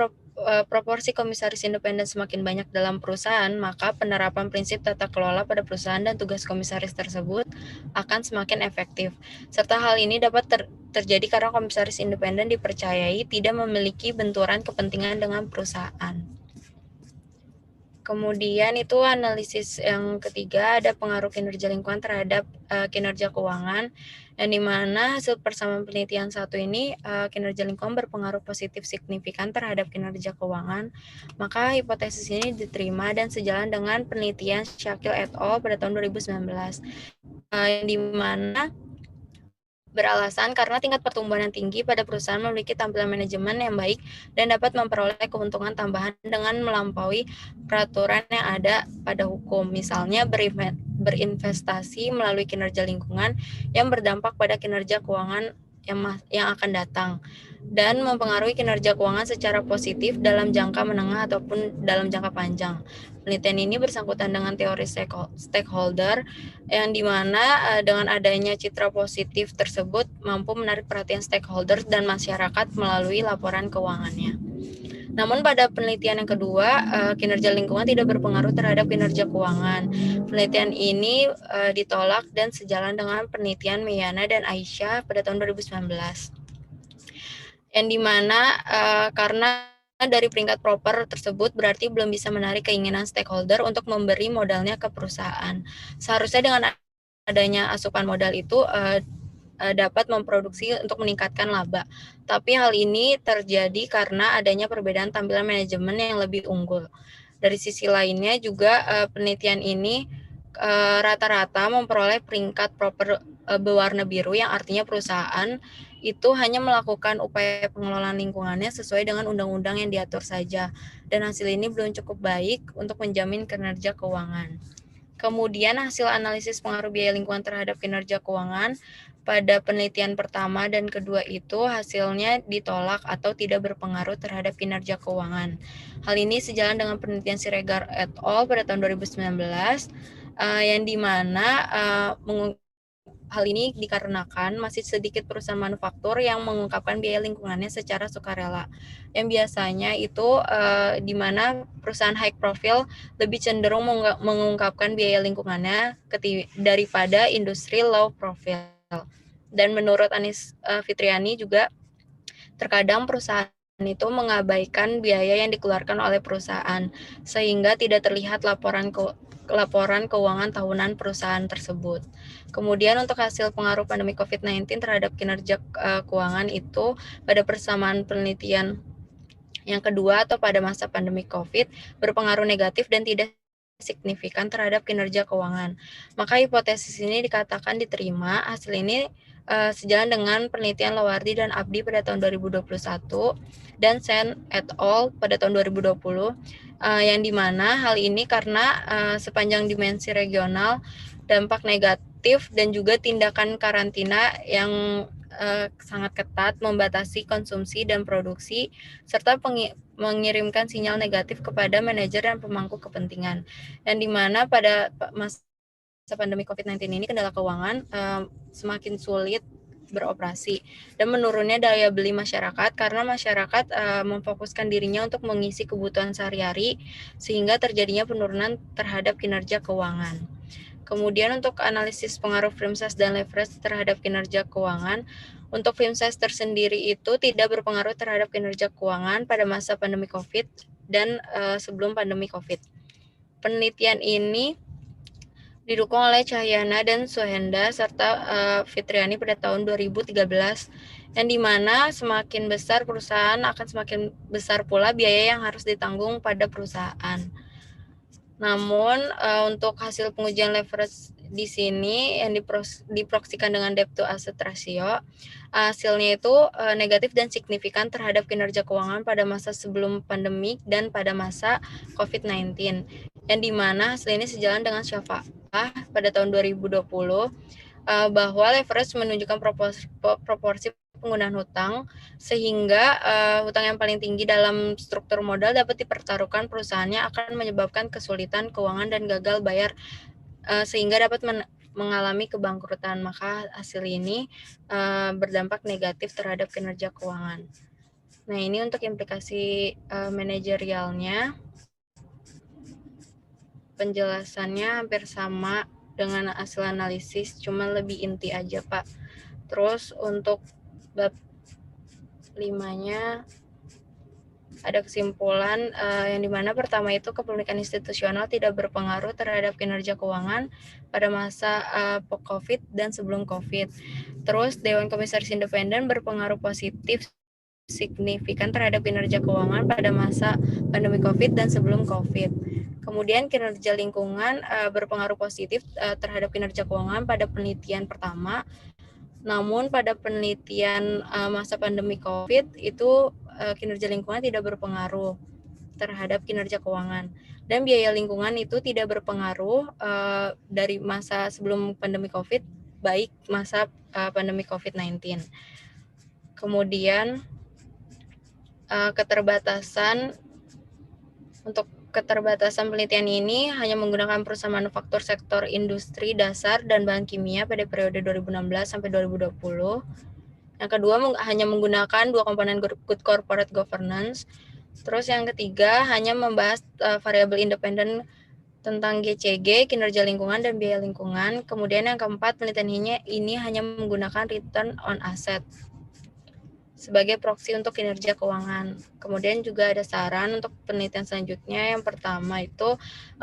proporsi komisaris independen semakin banyak dalam perusahaan, maka penerapan prinsip tata kelola pada perusahaan dan tugas komisaris tersebut akan semakin efektif. Serta hal ini dapat terjadi karena komisaris independen dipercayai tidak memiliki benturan kepentingan dengan perusahaan. Kemudian itu analisis yang ketiga ada pengaruh kinerja lingkungan terhadap kinerja keuangan, yang dimana hasil persamaan penelitian satu ini kinerja lingkungan berpengaruh positif signifikan terhadap kinerja keuangan, maka hipotesis ini diterima dan sejalan dengan penelitian Shakil et al. Pada tahun 2019, yang dimana beralasan karena tingkat pertumbuhan yang tinggi pada perusahaan memiliki tampilan manajemen yang baik dan dapat memperoleh keuntungan tambahan dengan melampaui peraturan yang ada pada hukum. Misalnya berinvestasi melalui kinerja lingkungan yang berdampak pada kinerja keuangan yang akan datang dan mempengaruhi kinerja keuangan secara positif dalam jangka menengah ataupun dalam jangka panjang. Penelitian ini bersangkutan dengan teori stakeholder yang dimana dengan adanya citra positif tersebut mampu menarik perhatian stakeholder dan masyarakat melalui laporan keuangannya. Namun pada penelitian yang kedua, kinerja lingkungan tidak berpengaruh terhadap kinerja keuangan. Penelitian ini ditolak dan sejalan dengan penelitian Meyana dan Aisyah pada tahun 2019. Yang dimana karena dari peringkat proper tersebut berarti belum bisa menarik keinginan stakeholder untuk memberi modalnya ke perusahaan. Seharusnya dengan adanya asupan modal itu dapat memproduksi untuk meningkatkan laba. Tapi hal ini terjadi karena adanya perbedaan tampilan manajemen yang lebih unggul. Dari sisi lainnya juga penelitian ini rata-rata memperoleh peringkat proper berwarna biru yang artinya perusahaan itu hanya melakukan upaya pengelolaan lingkungannya sesuai dengan undang-undang yang diatur saja. Dan hasil ini belum cukup baik untuk menjamin kinerja keuangan. Kemudian hasil analisis pengaruh biaya lingkungan terhadap kinerja keuangan pada penelitian pertama dan kedua itu hasilnya ditolak atau tidak berpengaruh terhadap kinerja keuangan. Hal ini sejalan dengan penelitian Siregar et al. Pada tahun 2019 yang dimana hal ini dikarenakan masih sedikit perusahaan manufaktur yang mengungkapkan biaya lingkungannya secara sukarela. Yang biasanya itu di mana perusahaan high profile lebih cenderung mengungkapkan biaya lingkungannya daripada industri low profile. Dan menurut Anis Fitriani juga terkadang perusahaan itu mengabaikan biaya yang dikeluarkan oleh perusahaan sehingga tidak terlihat laporan keuangan tahunan perusahaan tersebut. Kemudian untuk hasil pengaruh pandemi COVID-19 terhadap kinerja keuangan itu pada persamaan penelitian yang kedua atau pada masa pandemi COVID berpengaruh negatif dan tidak signifikan terhadap kinerja keuangan. Maka hipotesis ini dikatakan diterima. Hasil ini sejalan dengan penelitian Lawardi dan Abdi pada tahun 2021 dan Sen et al. Pada tahun 2020 yang dimana hal ini karena sepanjang dimensi regional dampak negatif dan juga tindakan karantina yang sangat ketat membatasi konsumsi dan produksi serta mengirimkan sinyal negatif kepada manajer dan pemangku kepentingan. Yang dimana pada masa pandemi COVID-19 ini kendala keuangan semakin sulit beroperasi dan menurunnya daya beli masyarakat karena masyarakat memfokuskan dirinya untuk mengisi kebutuhan sehari-hari sehingga terjadinya penurunan terhadap kinerja keuangan. Kemudian untuk analisis pengaruh film size dan leverage terhadap kinerja keuangan, untuk film size tersendiri itu tidak berpengaruh terhadap kinerja keuangan pada masa pandemi COVID dan sebelum pandemi COVID. Penelitian ini didukung oleh Cahyana dan Suhenda serta Fitriani pada tahun 2013, yang dimana semakin besar perusahaan akan semakin besar pula biaya yang harus ditanggung pada perusahaan. Namun untuk hasil pengujian leverage di sini yang diproksikan dengan debt to asset ratio, hasilnya itu negatif dan signifikan terhadap kinerja keuangan pada masa sebelum pandemi dan pada masa COVID-19. Yang dimana hasil ini sejalan dengan Syafa'ah pada tahun 2020 bahwa leverage menunjukkan proporsi penggunaan hutang sehingga hutang yang paling tinggi dalam struktur modal dapat dipertaruhkan perusahaannya akan menyebabkan kesulitan keuangan dan gagal bayar sehingga dapat mengalami kebangkrutan. Maka hasil ini berdampak negatif terhadap kinerja keuangan. Nah, ini untuk implikasi manajerialnya. Penjelasannya hampir sama dengan hasil analisis, cuma lebih inti aja, Pak. Terus untuk bab 5-nya ada kesimpulan yang dimana pertama itu kepemilikan institusional tidak berpengaruh terhadap kinerja keuangan pada masa COVID dan sebelum COVID. Terus Dewan Komisaris Independen berpengaruh positif signifikan terhadap kinerja keuangan pada masa pandemi COVID dan sebelum COVID. Kemudian kinerja lingkungan berpengaruh positif terhadap kinerja keuangan pada penelitian pertama Namun pada penelitian masa pandemi COVID itu kinerja lingkungan tidak berpengaruh terhadap kinerja keuangan. Dan biaya lingkungan itu tidak berpengaruh dari masa sebelum pandemi COVID, baik masa pandemi COVID-19. Kemudian untuk keterbatasan penelitian ini hanya menggunakan perusahaan manufaktur sektor industri dasar dan bahan kimia pada periode 2016 sampai 2020. Yang kedua, hanya menggunakan 2 komponen good corporate governance. Terus yang ketiga, hanya membahas variabel independen tentang GCG, kinerja lingkungan, dan biaya lingkungan. Kemudian yang keempat, penelitian ini hanya menggunakan return on asset sebagai proksi untuk kinerja keuangan. Kemudian juga ada saran untuk penelitian selanjutnya. Yang pertama itu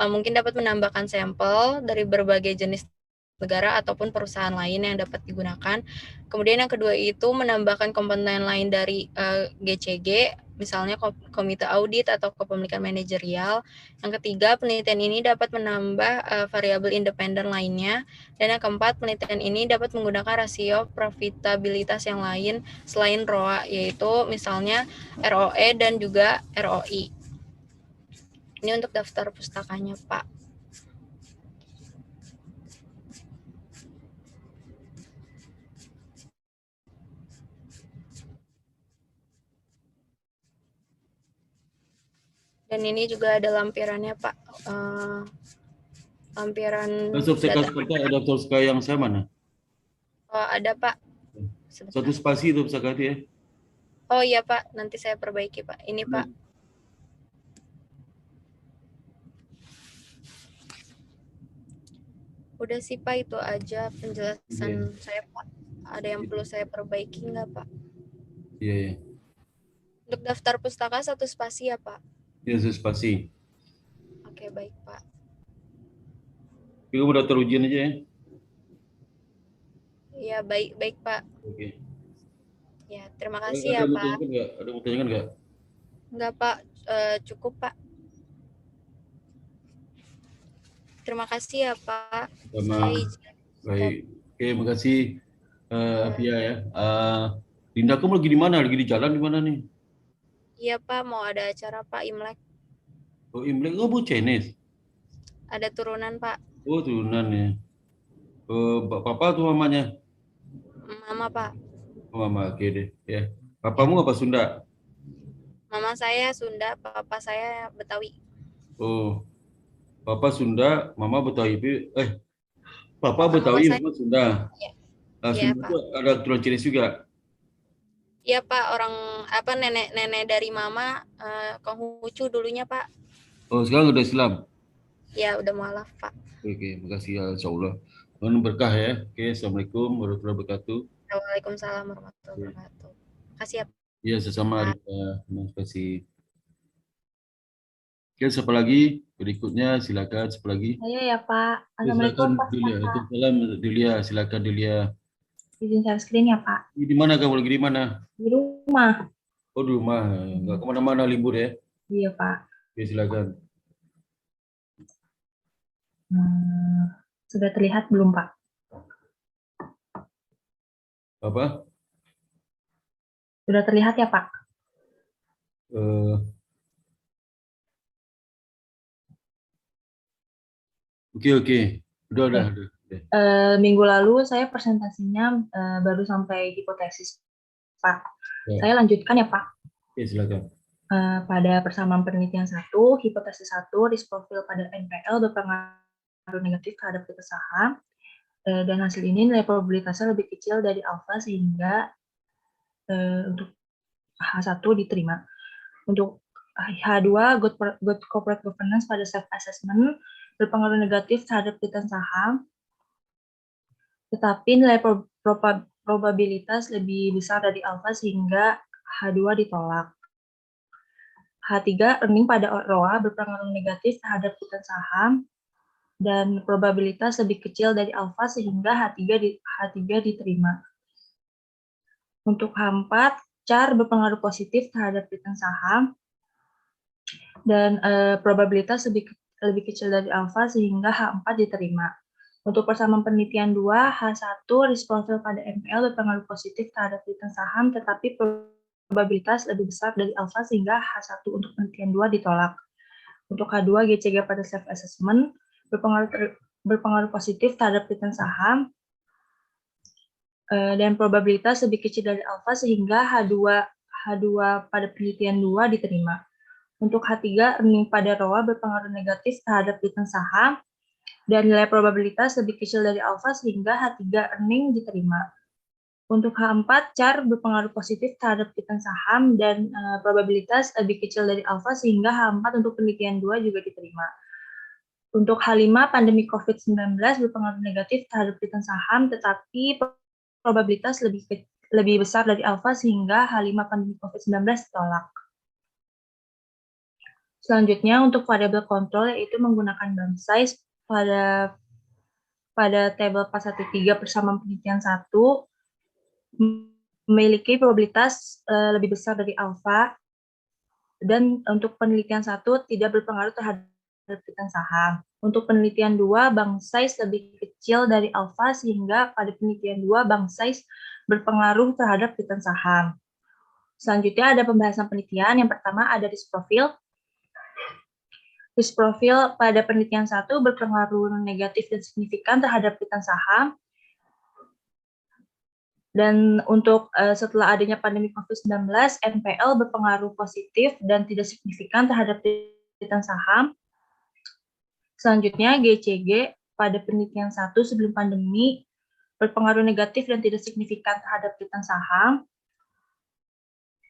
mungkin dapat menambahkan sampel dari berbagai jenis negara ataupun perusahaan lain yang dapat digunakan. Kemudian yang kedua itu menambahkan komponen lain dari GCG, misalnya komite audit atau kepemilikan manajerial. Yang ketiga, penelitian ini dapat menambah variabel independen lainnya. Dan yang keempat, penelitian ini dapat menggunakan rasio profitabilitas yang lain selain ROA, yaitu misalnya ROE dan juga ROI. Ini untuk daftar pustakanya, Pak. Dan ini juga ada lampirannya, Pak. Lampiran Subseka data. seperti ada Subseka yang saya mana? Oh, ada, Pak. Sebentar. Satu spasi itu Subseka ya. Oh iya, Pak. Nanti saya perbaiki, Pak. Ini, Pak. Udah sih, Pak. Itu aja penjelasan saya, Pak. Ada yang perlu saya perbaiki nggak, Pak? Iya. Untuk daftar pustaka 1 spasi ya, Pak? Iya, 1 spasi. Oke, baik, Pak. Kamu udah terujian aja ya? Iya, baik, Pak. Oke. Ya, terima kasih ya, Pak. Ada mau tanyakan nggak? Enggak, Pak. Cukup, Pak. Terima kasih ya, Pak. Saya izin. Baik. Oke, makasih Afia ya. Linda, kamu lagi di mana? Lagi di jalan di mana nih? Iya, Pak. Mau ada acara, Pak, Imlek. Oh, Imlek. Oh, Bu Chinese. Ada turunan, Pak. Oh, turunan ya. Papa tuh mamanya? Mama, Pak. Oh, mama, oke deh. Ya. Papamu apa Sunda? Mama saya Sunda, papa saya Betawi. Oh, Papa Sunda, Mama Betawi. Papa Betawi, Mama Sunda. Iya. Sunda itu ada turunan Chinese juga. Iya, Pak. Orang nenek dari Mama Konghucu dulunya, Pak. Oh, sekarang udah Islam. Ya, udah mualaf, Pak. Oke, makasih ya, insyaAllah. Mohon berkah ya. Oke, Assalamualaikum warahmatullahi wabarakatuh. Waalaikumsalam warahmatullahi wabarakatuh. Kasih ya, Pak. Iya, sesama. Terima kasih. Oke, siapa lagi? Berikutnya silakan, siapa lagi? Saya ya, Pak. Assalamualaikum, Pak. Waalaikumsalam, Delia. Silakan, Delia. Izin share screen ya, Pak. Di mana kamu lagi, di mana? Di rumah. Oh, di rumah. Nggak kemana-mana libur ya? Iya, Pak. Oke, silakan. Sudah terlihat belum, Pak? Apa? Sudah terlihat ya, Pak? Oke. Udah. Minggu lalu saya presentasinya baru sampai hipotesis, Pak. Ya. Saya lanjutkan ya, Pak. Oke, silakan. Pada persamaan penelitian 1, hipotesis 1, risk profile pada NPL berpengaruh negatif terhadap kita saham, dan hasil ini nilai probabilitasnya lebih kecil dari alfa sehingga untuk H1 diterima. Untuk H2, good corporate governance pada self-assessment berpengaruh negatif terhadap return saham, tetapi nilai probabilitas lebih besar dari alfa sehingga H2 ditolak. H3, earning pada ROA berpengaruh negatif terhadap return saham dan probabilitas lebih kecil dari alfa sehingga H3 diterima. Untuk H4, CHAR berpengaruh positif terhadap return saham dan probabilitas lebih kecil dari alfa sehingga H4 diterima. Untuk persamaan penelitian 2, H1 risk profile pada NPL berpengaruh positif terhadap return saham, tetapi probabilitas lebih besar dari alfa sehingga H1 untuk penelitian 2 ditolak. Untuk H2, GCG pada self assessment berpengaruh positif terhadap return saham, dan probabilitas lebih kecil dari alfa sehingga H2 pada penelitian 2 diterima. Untuk H3, earning pada ROA berpengaruh negatif terhadap return saham, dan nilai probabilitas lebih kecil dari alfa sehingga H3 earning diterima. Untuk H4, CAR berpengaruh positif terhadap return saham dan probabilitas lebih kecil dari alfa sehingga H4 untuk penelitian 2 juga diterima. Untuk H5, pandemi COVID-19 berpengaruh negatif terhadap return saham, tetapi probabilitas lebih besar dari alfa sehingga H5 pandemi COVID-19 ditolak. Selanjutnya, untuk variabel kontrol yaitu menggunakan bump size pada tabel 413 persamaan penelitian 1 memiliki probabilitas lebih besar dari alfa, dan untuk penelitian 1 tidak berpengaruh terhadap return saham. Untuk penelitian 2, bump size lebih kecil dari alfa sehingga pada penelitian 2 bump size berpengaruh terhadap return saham. Selanjutnya ada pembahasan penelitian. Yang pertama ada risk profile. Risk profile pada penelitian 1 berpengaruh negatif dan signifikan terhadap return saham. Dan untuk setelah adanya pandemi COVID-19, NPL berpengaruh positif dan tidak signifikan terhadap return saham. Selanjutnya, GCG pada penelitian 1 sebelum pandemi berpengaruh negatif dan tidak signifikan terhadap return saham.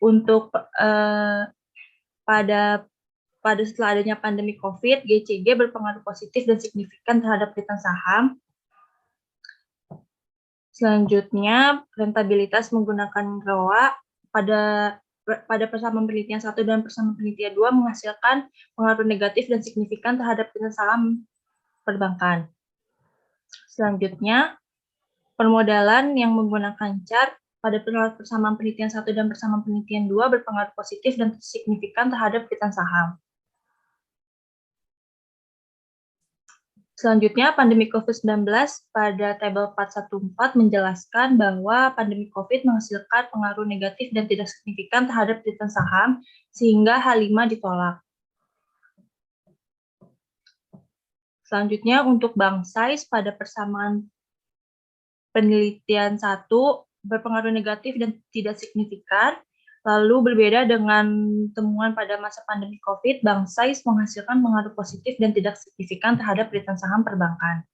Untuk pada setelah adanya pandemi COVID, GCG berpengaruh positif dan signifikan terhadap return saham. Selanjutnya, rentabilitas menggunakan ROA pada persamaan penelitian 1 dan persamaan penelitian 2 menghasilkan pengaruh negatif dan signifikan terhadap return saham perbankan. Selanjutnya, permodalan yang menggunakan CAR pada persamaan penelitian 1 dan persamaan penelitian 2 berpengaruh positif dan signifikan terhadap return saham. Selanjutnya, pandemi COVID-19 pada tabel 414 menjelaskan bahwa pandemi COVID menghasilkan pengaruh negatif dan tidak signifikan terhadap return saham, sehingga H5 ditolak. Selanjutnya, untuk bank size pada persamaan penelitian 1 berpengaruh negatif dan tidak signifikan. Lalu berbeda dengan temuan pada masa pandemi COVID, bank size menghasilkan pengaruh positif dan tidak signifikan terhadap return saham perbankan.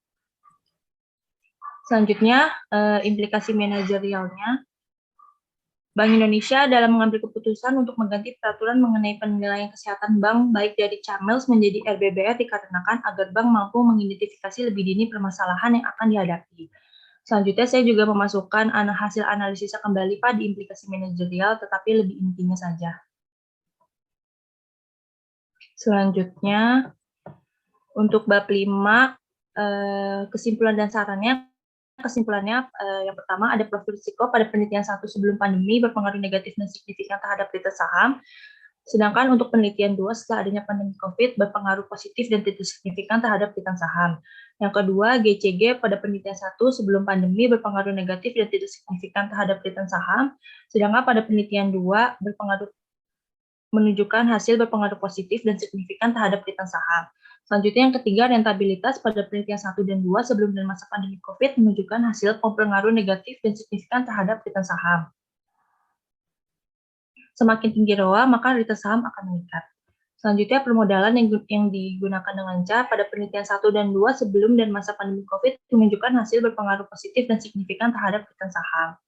Selanjutnya, implikasi manajerialnya. Bank Indonesia dalam mengambil keputusan untuk mengganti peraturan mengenai penilaian kesehatan bank baik dari CAMELS menjadi RBBR dikarenakan agar bank mampu mengidentifikasi lebih dini permasalahan yang akan dihadapi. Selanjutnya, saya juga memasukkan hasil analisisnya kembali pada implikasi manajerial, tetapi lebih intinya saja. Selanjutnya, untuk bab 5, kesimpulan dan sarannya. Kesimpulannya, yang pertama ada profil risiko pada penelitian 1 sebelum pandemi berpengaruh negatif dan signifikan terhadap return saham. Sedangkan untuk penelitian 2 setelah adanya pandemi COVID berpengaruh positif dan tidak signifikan terhadap return saham. Yang kedua, GCG pada penelitian 1 sebelum pandemi berpengaruh negatif dan tidak signifikan terhadap return saham. Sedangkan pada penelitian 2 menunjukkan hasil berpengaruh positif dan signifikan terhadap return saham. Selanjutnya yang ketiga, rentabilitas pada penelitian 1 dan 2 sebelum dan masa pandemi COVID menunjukkan hasil berpengaruh negatif dan signifikan terhadap return saham. Semakin tinggi ROA, maka return saham akan meningkat. Selanjutnya, permodalan yang digunakan dengan CAR pada penelitian 1 dan 2 sebelum dan masa pandemi COVID menunjukkan hasil berpengaruh positif dan signifikan terhadap return saham.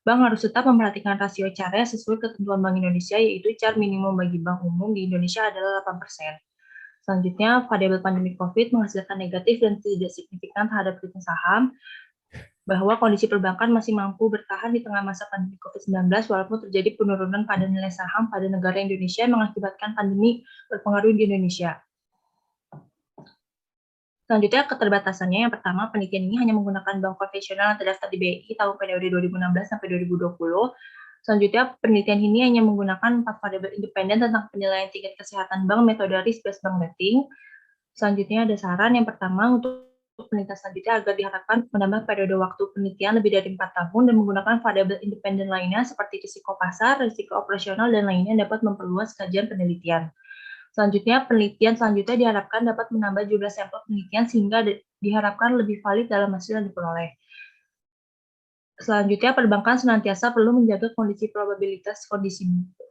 Bank harus tetap memperhatikan rasio CAR-nya sesuai ketentuan Bank Indonesia, yaitu CAR minimum bagi bank umum di Indonesia adalah 8%. Selanjutnya, variabel pandemi COVID menghasilkan negatif dan tidak signifikan terhadap return saham, bahwa kondisi perbankan masih mampu bertahan di tengah masa pandemi COVID-19 walaupun terjadi penurunan pada nilai saham pada negara Indonesia yang mengakibatkan pandemi berpengaruh di Indonesia. Selanjutnya, keterbatasannya. Yang pertama, penelitian ini hanya menggunakan bank konvensional yang terdaftar di BI tahun periode 2016 sampai 2020. Selanjutnya, penelitian ini hanya menggunakan 4 variabel independen tentang penilaian tingkat kesehatan bank metode risk-based bank rating. Selanjutnya ada saran yang pertama untuk penelitian selanjutnya agar diharapkan menambah periode waktu penelitian lebih dari 4 tahun dan menggunakan variabel independen lainnya seperti risiko pasar, risiko operasional, dan lainnya dapat memperluas kajian penelitian. Selanjutnya, penelitian selanjutnya diharapkan dapat menambah jumlah sampel penelitian sehingga diharapkan lebih valid dalam hasil yang diperoleh. Selanjutnya, perbankan senantiasa perlu menjaga kondisi probabilitas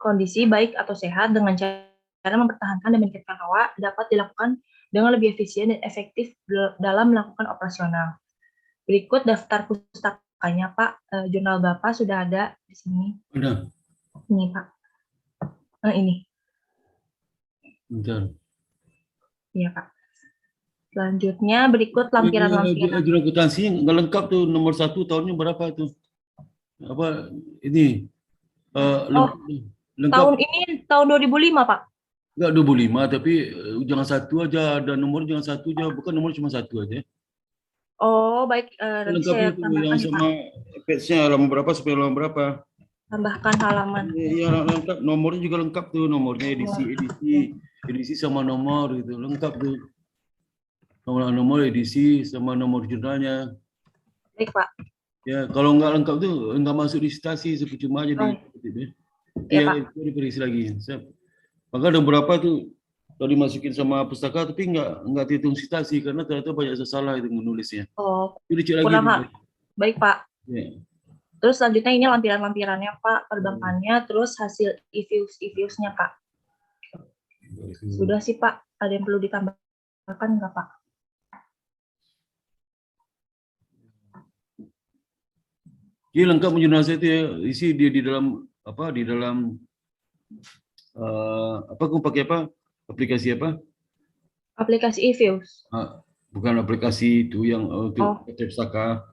kondisi baik atau sehat dengan cara mempertahankan dan meningkatkan ROA dapat dilakukan dengan lebih efisien dan efektif dalam melakukan operasional. Berikut daftar pustakanya, Pak. Jurnal Bapak sudah ada di sini. Udah. Ini, Pak. Ini. Bentar. Iya, Pak. Selanjutnya berikut lampiran-lampiran. Jurnal akuntansi nggak lengkap tuh, nomor 1 tahunnya berapa tuh? Apa ini? Lengkap. Tahun ini tahun 2005, Pak. Enggak 25, tapi jangan 1 aja, ada nomor jangan 1 aja, bukan nomor cuma 1 aja. Oh, baik. Nanti saya Lengkapnya itu tambahkan yang nih, sama page-nya halaman berapa sampai halaman berapa. Tambahkan halaman. Iya, lengkap. Nomornya juga lengkap tuh, nomornya edisi sama nomor gitu, lengkap tuh. Nomor edisi sama nomor jurnalnya. Baik, Pak. Ya, kalau nggak lengkap tuh nggak masuk di citasi, percuma aja di. Ya, Pak. Itu diperisi lagi. Maka ada beberapa tuh kalau dimasukin sama pustaka tapi nggak dihitung citasi karena ternyata banyak salah itu menulisnya. Oh, Itu dicek lagi. baik, Pak. Ya. Terus selanjutnya ini lampiran-lampirannya, Pak, perbankannya, terus hasil EViews-nya, Pak. Sudah sih, Pak. Ada yang perlu ditambahkan nggak, Pak? Iya, lengkap jurnal saya itu ya, isi dia di dalam apa? Di dalam apa aku pakai apa? Aplikasi apa? Aplikasi EViews. Bukan aplikasi itu yang untuk pustaka.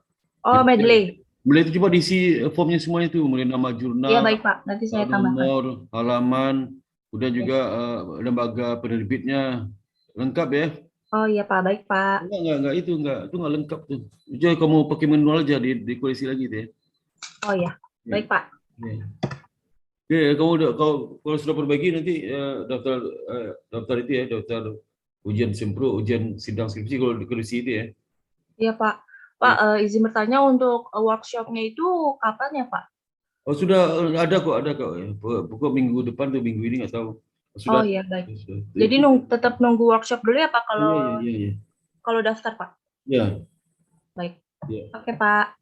Oh, Medley. Mulai itu coba diisi formnya semuanya itu, mulai nama jurnal. Iya, baik, Pak. Nanti saya tambahkan. Nomor, halaman, kemudian juga lembaga penerbitnya. Lengkap ya? Oh iya, Pak. Baik, Pak. Enggak, itu enggak lengkap tuh. Jadi kamu pakai manual aja dikoreksi lagi deh. Oh iya. Baik, Pak. Oke, kamu kalau sudah perbaiki nanti daftar itu ya, daftar ujian sempro, ujian sidang skripsi kalau dikoreksi itu ya. Iya, Pak. Pak, izin bertanya untuk workshop-nya itu kapan ya, Pak? Oh, sudah ada kok. Pokok minggu depan tuh, minggu ini nggak tahu. Sudah. Oh iya, baik. Jadi tetap nunggu workshop dulu ya, Pak, kalau kalau daftar, Pak? Iya. Baik. Ya. Oke, Pak.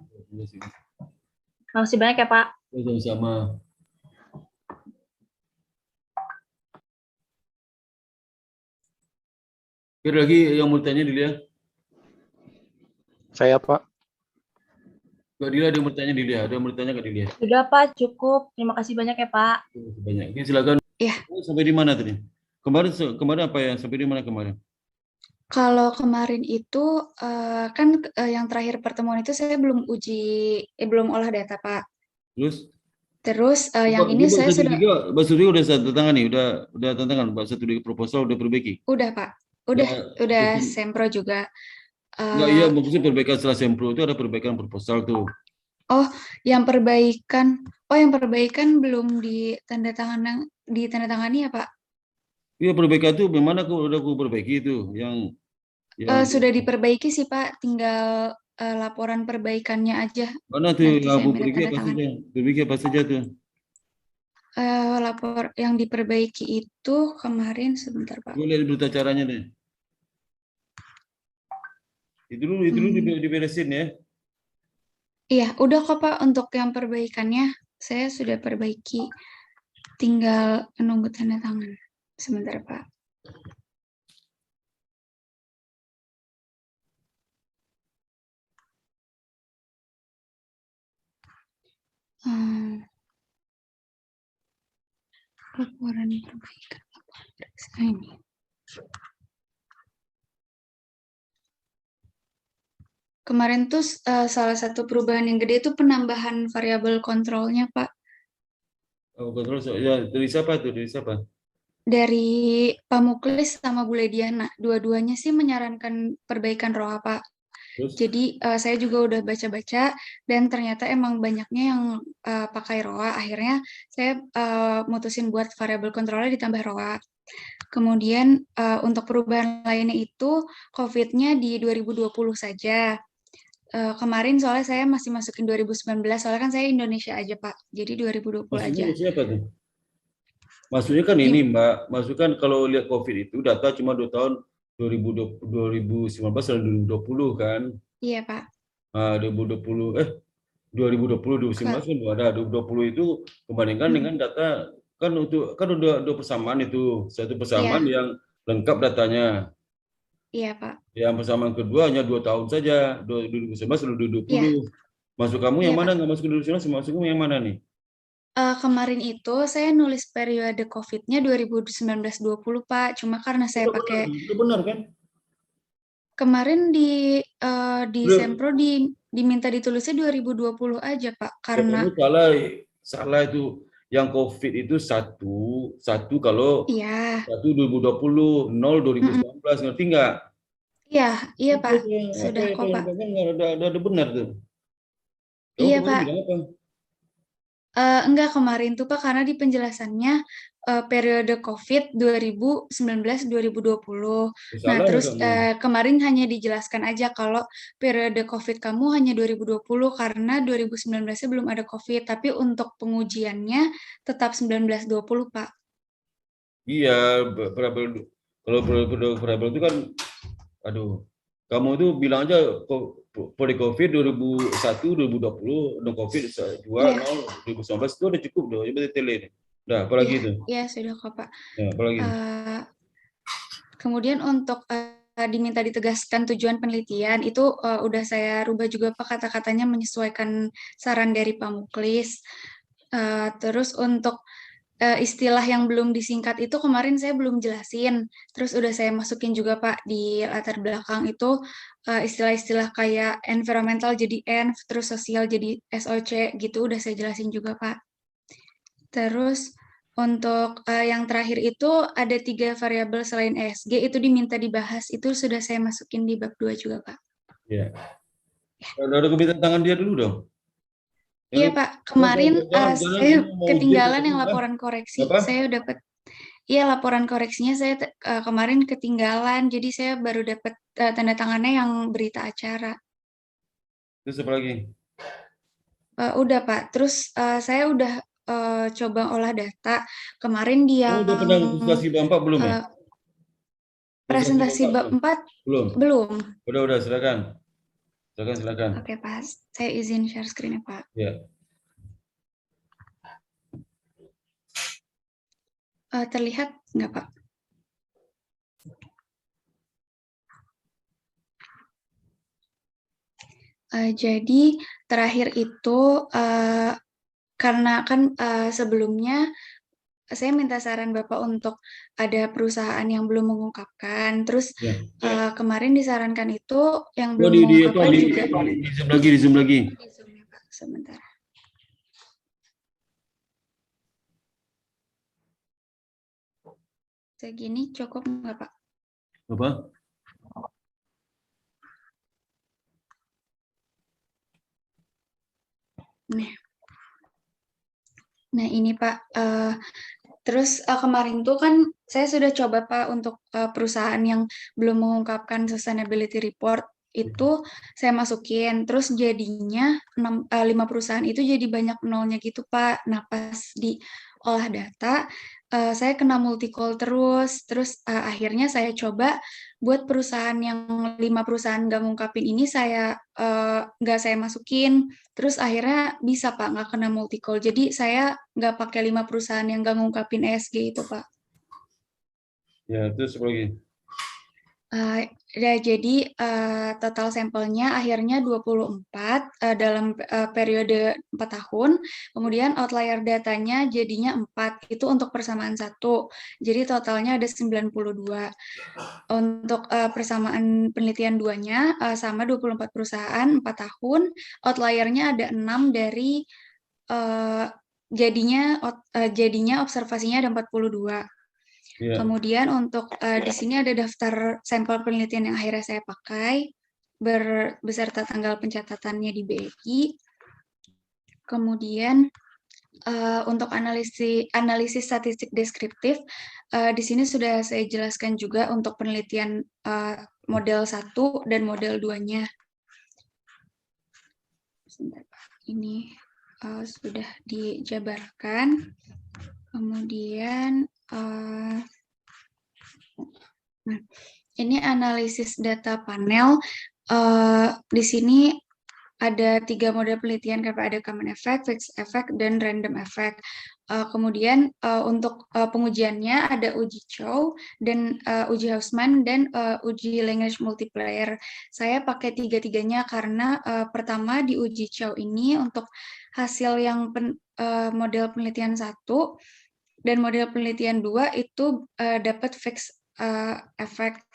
Makasih banyak ya, Pak. Sama-sama. Kira lagi yang mau tanya Dilia? Saya, Pak. Kak Dilia ada yang mau tanya Dilia? Ada yang mau tanya Kak Dilia? Sudah, Pak. Cukup. Terima kasih banyak ya, Pak. Banyak. Oke, silakan. Iya. Sampai di mana tadi? Kemarin apa ya? Sampai di mana kemarin? Kalau kemarin itu kan yang terakhir pertemuan itu saya belum olah data, Pak. Terus yang ini saya sudah. Bahasa Tiga udah tanda tangan nih, udah tanda tangan. Bahasa Tiga proposal udah perbaiki. Udah, Pak. Udah sempro juga. Enggak, iya, maksudnya perbaikan setelah sempro itu ada perbaikan proposal tuh. Oh, yang perbaikan belum ditandatangani ya, Pak? Iya, perbaikan itu bagaimana udah aku perbaiki itu yang sudah diperbaiki sih, Pak. Tinggal laporan perbaikannya aja. Mana tuh yang perbaiki apa saja tuh? Lapor yang diperbaiki itu kemarin, sebentar, Pak. Boleh berita caranya deh. Itu dulu diberesin ya. Iya, udah kok, Pak. Untuk yang perbaikannya saya sudah perbaiki. Tinggal menunggu tanda tangan. Sebentar, Pak. Laporan perbaikan ini. Kemarin tuh salah satu perubahan yang gede itu penambahan variabel kontrolnya, Pak. Oh, kontrol ya, dari siapa tuh? Dari siapa? Dari Pak Muklis sama Bu Lediana. Dua-duanya sih menyarankan perbaikan ROA, Pak. Terus? Jadi saya juga udah baca-baca dan ternyata emang banyaknya yang pakai ROA. Akhirnya saya mutusin buat variabel kontrolnya ditambah ROA. Kemudian untuk perubahan lainnya itu COVID-nya di 2020 saja. Kemarin soalnya saya masih masukin 2019, soalnya kan saya Indonesia aja Pak, jadi 2020 aja. Maksudnya siapa tuh? Maksudnya kan ini Mbak, maksudnya kan kalau lihat COVID itu data cuma 2 tahun 2019 dan 2020 kan. Iya Pak. 2020 2019 kan ada 2020 itu kebandingkan dengan data kan udah persamaan itu satu persamaan Iya. yang lengkap datanya. Iya Pak. Yang persamaan kedua hanya 2 tahun saja 2019 dan 2020. Iya. Masuk kamu yang Iya, mana? Pak. Nggak masuk 2019, masuk kamu yang mana nih? Kemarin itu saya nulis periode COVID-nya 2019-20 Pak. Cuma karena saya pakai Itu benar kan? kemarin di Udah. Sempro diminta ditulisnya 2020 aja Pak. Ya, Karena kamu salah itu. Yang COVID itu satu kalau iya. 2020, 0 2019, ngerti nggak? Iya Pak. Apa Sudah yang kok Pak. ada benar tuh. Kamu Iya kemarin Pak. bilang apa? Enggak kemarin tuh Pak, karena di penjelasannya periode COVID 2019-2020. Nah, Salah ya terus kamu. kemarin hanya dijelaskan aja kalau periode COVID kamu hanya 2020 karena 2019-nya belum ada COVID, tapi untuk pengujiannya tetap 19-20 Pak. Iya, kalau variabel itu kan, aduh, kamu itu bilang aja pada COVID 2001, 2020, dan COVID 2, Iya. 0, 2019 itu udah cukup dong, coba tele. Udah, apalagi itu? Iya, sudah kok Pak. Ya, apalagi? Kemudian untuk diminta ditegaskan tujuan penelitian, itu udah saya rubah juga Pak, kata-katanya menyesuaikan saran dari Pak Muklis. Terus untuk istilah yang belum disingkat itu kemarin saya belum jelasin. Terus udah saya masukin juga Pak di latar belakang itu istilah-istilah kayak environmental jadi ENV, terus sosial jadi SOC gitu udah saya jelasin juga Pak. Terus untuk yang terakhir itu ada 3 variabel selain ESG itu diminta dibahas, itu sudah saya masukin di bab 2 juga Pak. Iya. Ada kemintaan tangan dia dulu dong. Iya Pak, kemarin saya ketinggalan yang laporan koreksi. Apa? Saya dapat, iya laporan koreksinya saya kemarin ketinggalan, jadi saya baru dapat tanda tangannya yang berita acara. Terus apa lagi? Udah Pak, terus saya udah coba olah data. Kemarin dia Udah pernah presentasi bab 4 belum ya? Presentasi bab 4 belum. Udah, silakan. Silakan. Oke, Pak. Saya izin share screen ya, Pak. Ya. Terlihat nggak, Pak? Jadi terakhir itu karena kan sebelumnya saya minta saran Bapak untuk ada perusahaan yang belum mengungkapkan. Terus kemarin disarankan itu yang belum mengungkapkan juga. Di zoom lagi. Di zoom ya, Pak. Sebentar. Segini cukup nggak, Pak? Apa? Nah ini Pak, terus kemarin tuh kan saya sudah coba Pak untuk perusahaan yang belum mengungkapkan sustainability report itu saya masukin, terus jadinya 5 perusahaan itu jadi banyak nolnya gitu Pak. Nah pas di olah data saya kena multi-call terus akhirnya saya coba buat perusahaan yang 5 perusahaan nggak ngungkapin ini saya nggak saya masukin, terus akhirnya bisa Pak nggak kena multi-call. Jadi saya nggak pakai 5 perusahaan yang nggak ngungkapin ESG itu Pak. Ya, terus apa lagi? Ya, jadi total sampelnya akhirnya 24 dalam periode 4 tahun, kemudian outlier datanya jadinya 4, itu untuk persamaan 1, jadi totalnya ada 92. Untuk persamaan penelitian 2-nya sama 24 perusahaan 4 tahun, outliernya ada 6 dari jadinya observasinya ada 42. Yeah. Kemudian untuk di sini ada daftar sampel penelitian yang akhirnya saya pakai beserta tanggal pencatatannya di BEI. Kemudian Untuk analisis statistik deskriptif, di sini sudah saya jelaskan juga untuk penelitian model 1 dan model 2-nya. Sebentar, Pak. Ini sudah dijabarkan. Kemudian, nah, ini analisis data panel. Di sini ada 3 model penelitian, ada common effect, fixed effect, dan random effect. Kemudian untuk pengujiannya ada uji Chow dan uji Hausman dan uji language multiplier. Saya pakai 3-tiganya karena pertama di uji Chow ini untuk hasil yang model penelitian 1 dan model penelitian 2 itu dapat fixed effect.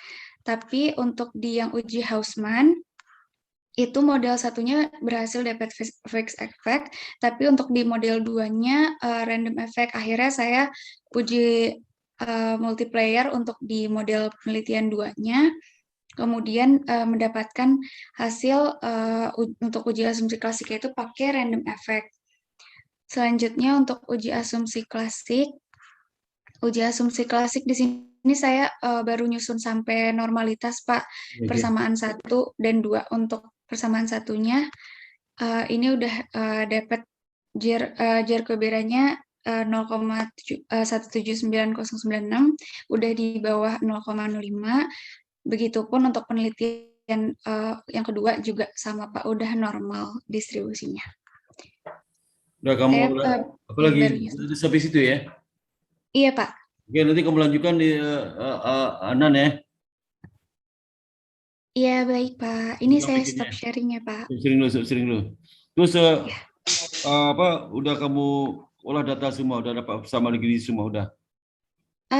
Tapi untuk di yang uji Hausman itu model 1-nya berhasil dapat fixed effect, tapi untuk di model 2-nya random effect. Akhirnya saya uji multiplier untuk di model penelitian 2-nya, kemudian mendapatkan hasil untuk uji asumsi klasik itu pakai random effect. Selanjutnya untuk uji asumsi klasik di sini saya baru nyusun sampai normalitas, Pak, persamaan 1 dan 2. Untuk persamaan 1-nya ini udah dapat Jacobi-nya 0,179096, udah di bawah 0,05. Begitupun untuk penelitian yang kedua juga sama, Pak, udah normal distribusinya. Udah kamu apa lagi sampai situ ya? Iya, Pak. Oke, nanti kamu lanjutkan di Anan ya. Iya, baik, Pak. Ini saya stop sharing ya, Pak. Stop sharing dulu. Terus udah kamu olah data semua, udah dapat sama lagi semua udah?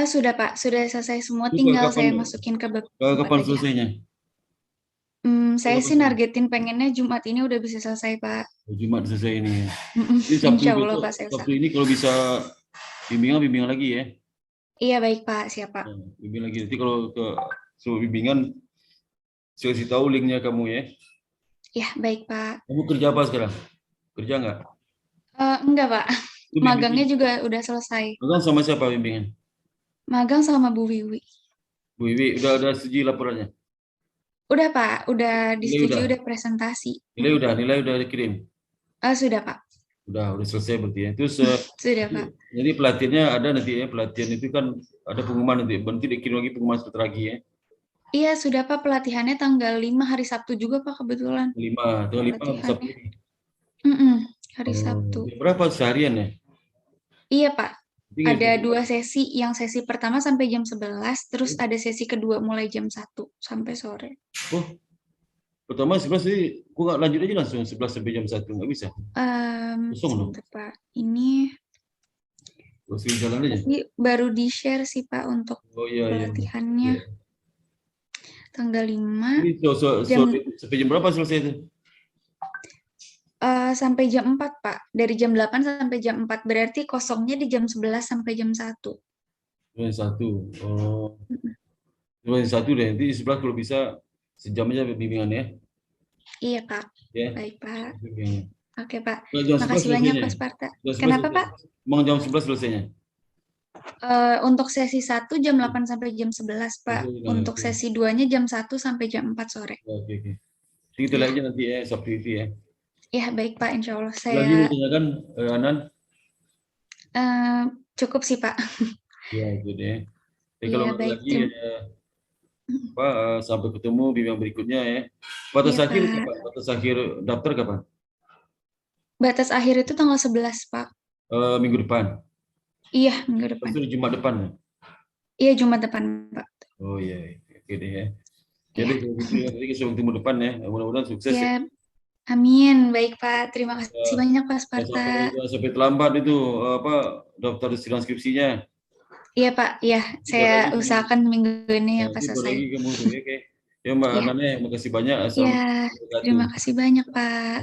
Sudah, Pak. Sudah selesai semua, tinggal saya masukin ke kapan selesainya? Saya sih nargetin pengennya Jumat ini udah bisa selesai, Pak. Jumat selesai ini. Insya Allah, Pak, saya Sabtu ini kalau bisa bimbingan lagi ya. Iya, baik, Pak. Siap, Pak. Bimbing lagi. Nanti kalau ke bimbingan, saya kasih tahu linknya kamu ya. Ya, baik, Pak. Kamu kerja apa sekarang? Kerja nggak? Enggak, Pak. Magangnya juga udah selesai. Magang sama siapa bimbingan? Magang sama Bu Wiwi. Bu Wiwi, udah setuju laporannya? Udah, Pak. Udah disetujui, udah presentasi. Nilai udah dikirim? Sudah, Pak. Udah selesai berarti ya. Terus sudah, Pak. Jadi pelatihannya ada nanti ya, pelatihan itu kan ada pengumuman nanti dikirim lagi pengumuman sebentar lagi ya. Iya, sudah, Pak. Pelatihannya tanggal 5 hari Sabtu juga, Pak, kebetulan. 5 Sabtu. Hari Sabtu. Berapa seharian ya? Iya, Pak. Ada 2 sesi, yang sesi pertama sampai jam 11, terus ada sesi kedua mulai jam 1 sampai sore. Oh, pertama 11 jadi aku nggak lanjut aja langsung 11 sampai jam 1, nggak bisa? Kosong loh. Pak. Ini jalan aja. Baru di-share sih, Pak, untuk pelatihannya. Iya. Tanggal 5. Ini sampai jam berapa selesai itu? Sampai jam 4, Pak. Dari jam 8 sampai jam 4. Berarti kosongnya di jam 11 sampai jam 1. Jam 1. Oh. Jam 1 deh. Nanti 11 kalau bisa sejam aja bimbingan ya. Iya, Pak. Ya. Baik, Pak. Oke, Pak. Nah, makasih banyak, Pak Sparta. Kenapa, Pak? Mau jam 11 selesainya? Untuk sesi 1 jam 8 sampai jam 11, Pak. Untuk sesi 2-nya jam 1 sampai jam 4 sore. Oke. Kita lihat aja nanti ya, Sabtu itu ya. Ya, baik, Pak. Insya Allah. Saya... Lagi mau tanyakan, Anan? Cukup sih, Pak. Ya, itu deh. Jadi kalau lagi sampai ketemu bimbingan berikutnya ya. Batas akhir kapan? Batas akhir daftar kapan? Batas akhir itu tanggal 11, Pak. Minggu depan? Iya, minggu depan. Itu Jumat depan? Iya, Jumat depan, Pak. Oh iya, oke deh ya. Jadi nanti kita ketemu depan ya. Mudah-mudahan sukses ya. Amin. Baik, Pak. Terima kasih banyak, Pak Sparta. Sampai terlambat itu daftar skripsinya. Iya, Pak. Iya, saya usahakan minggu ini ya, Pak, selesai. Lagi kamu oke. Ya, Mbak Anane, makasih banyak. Iya, terima kasih banyak, Pak.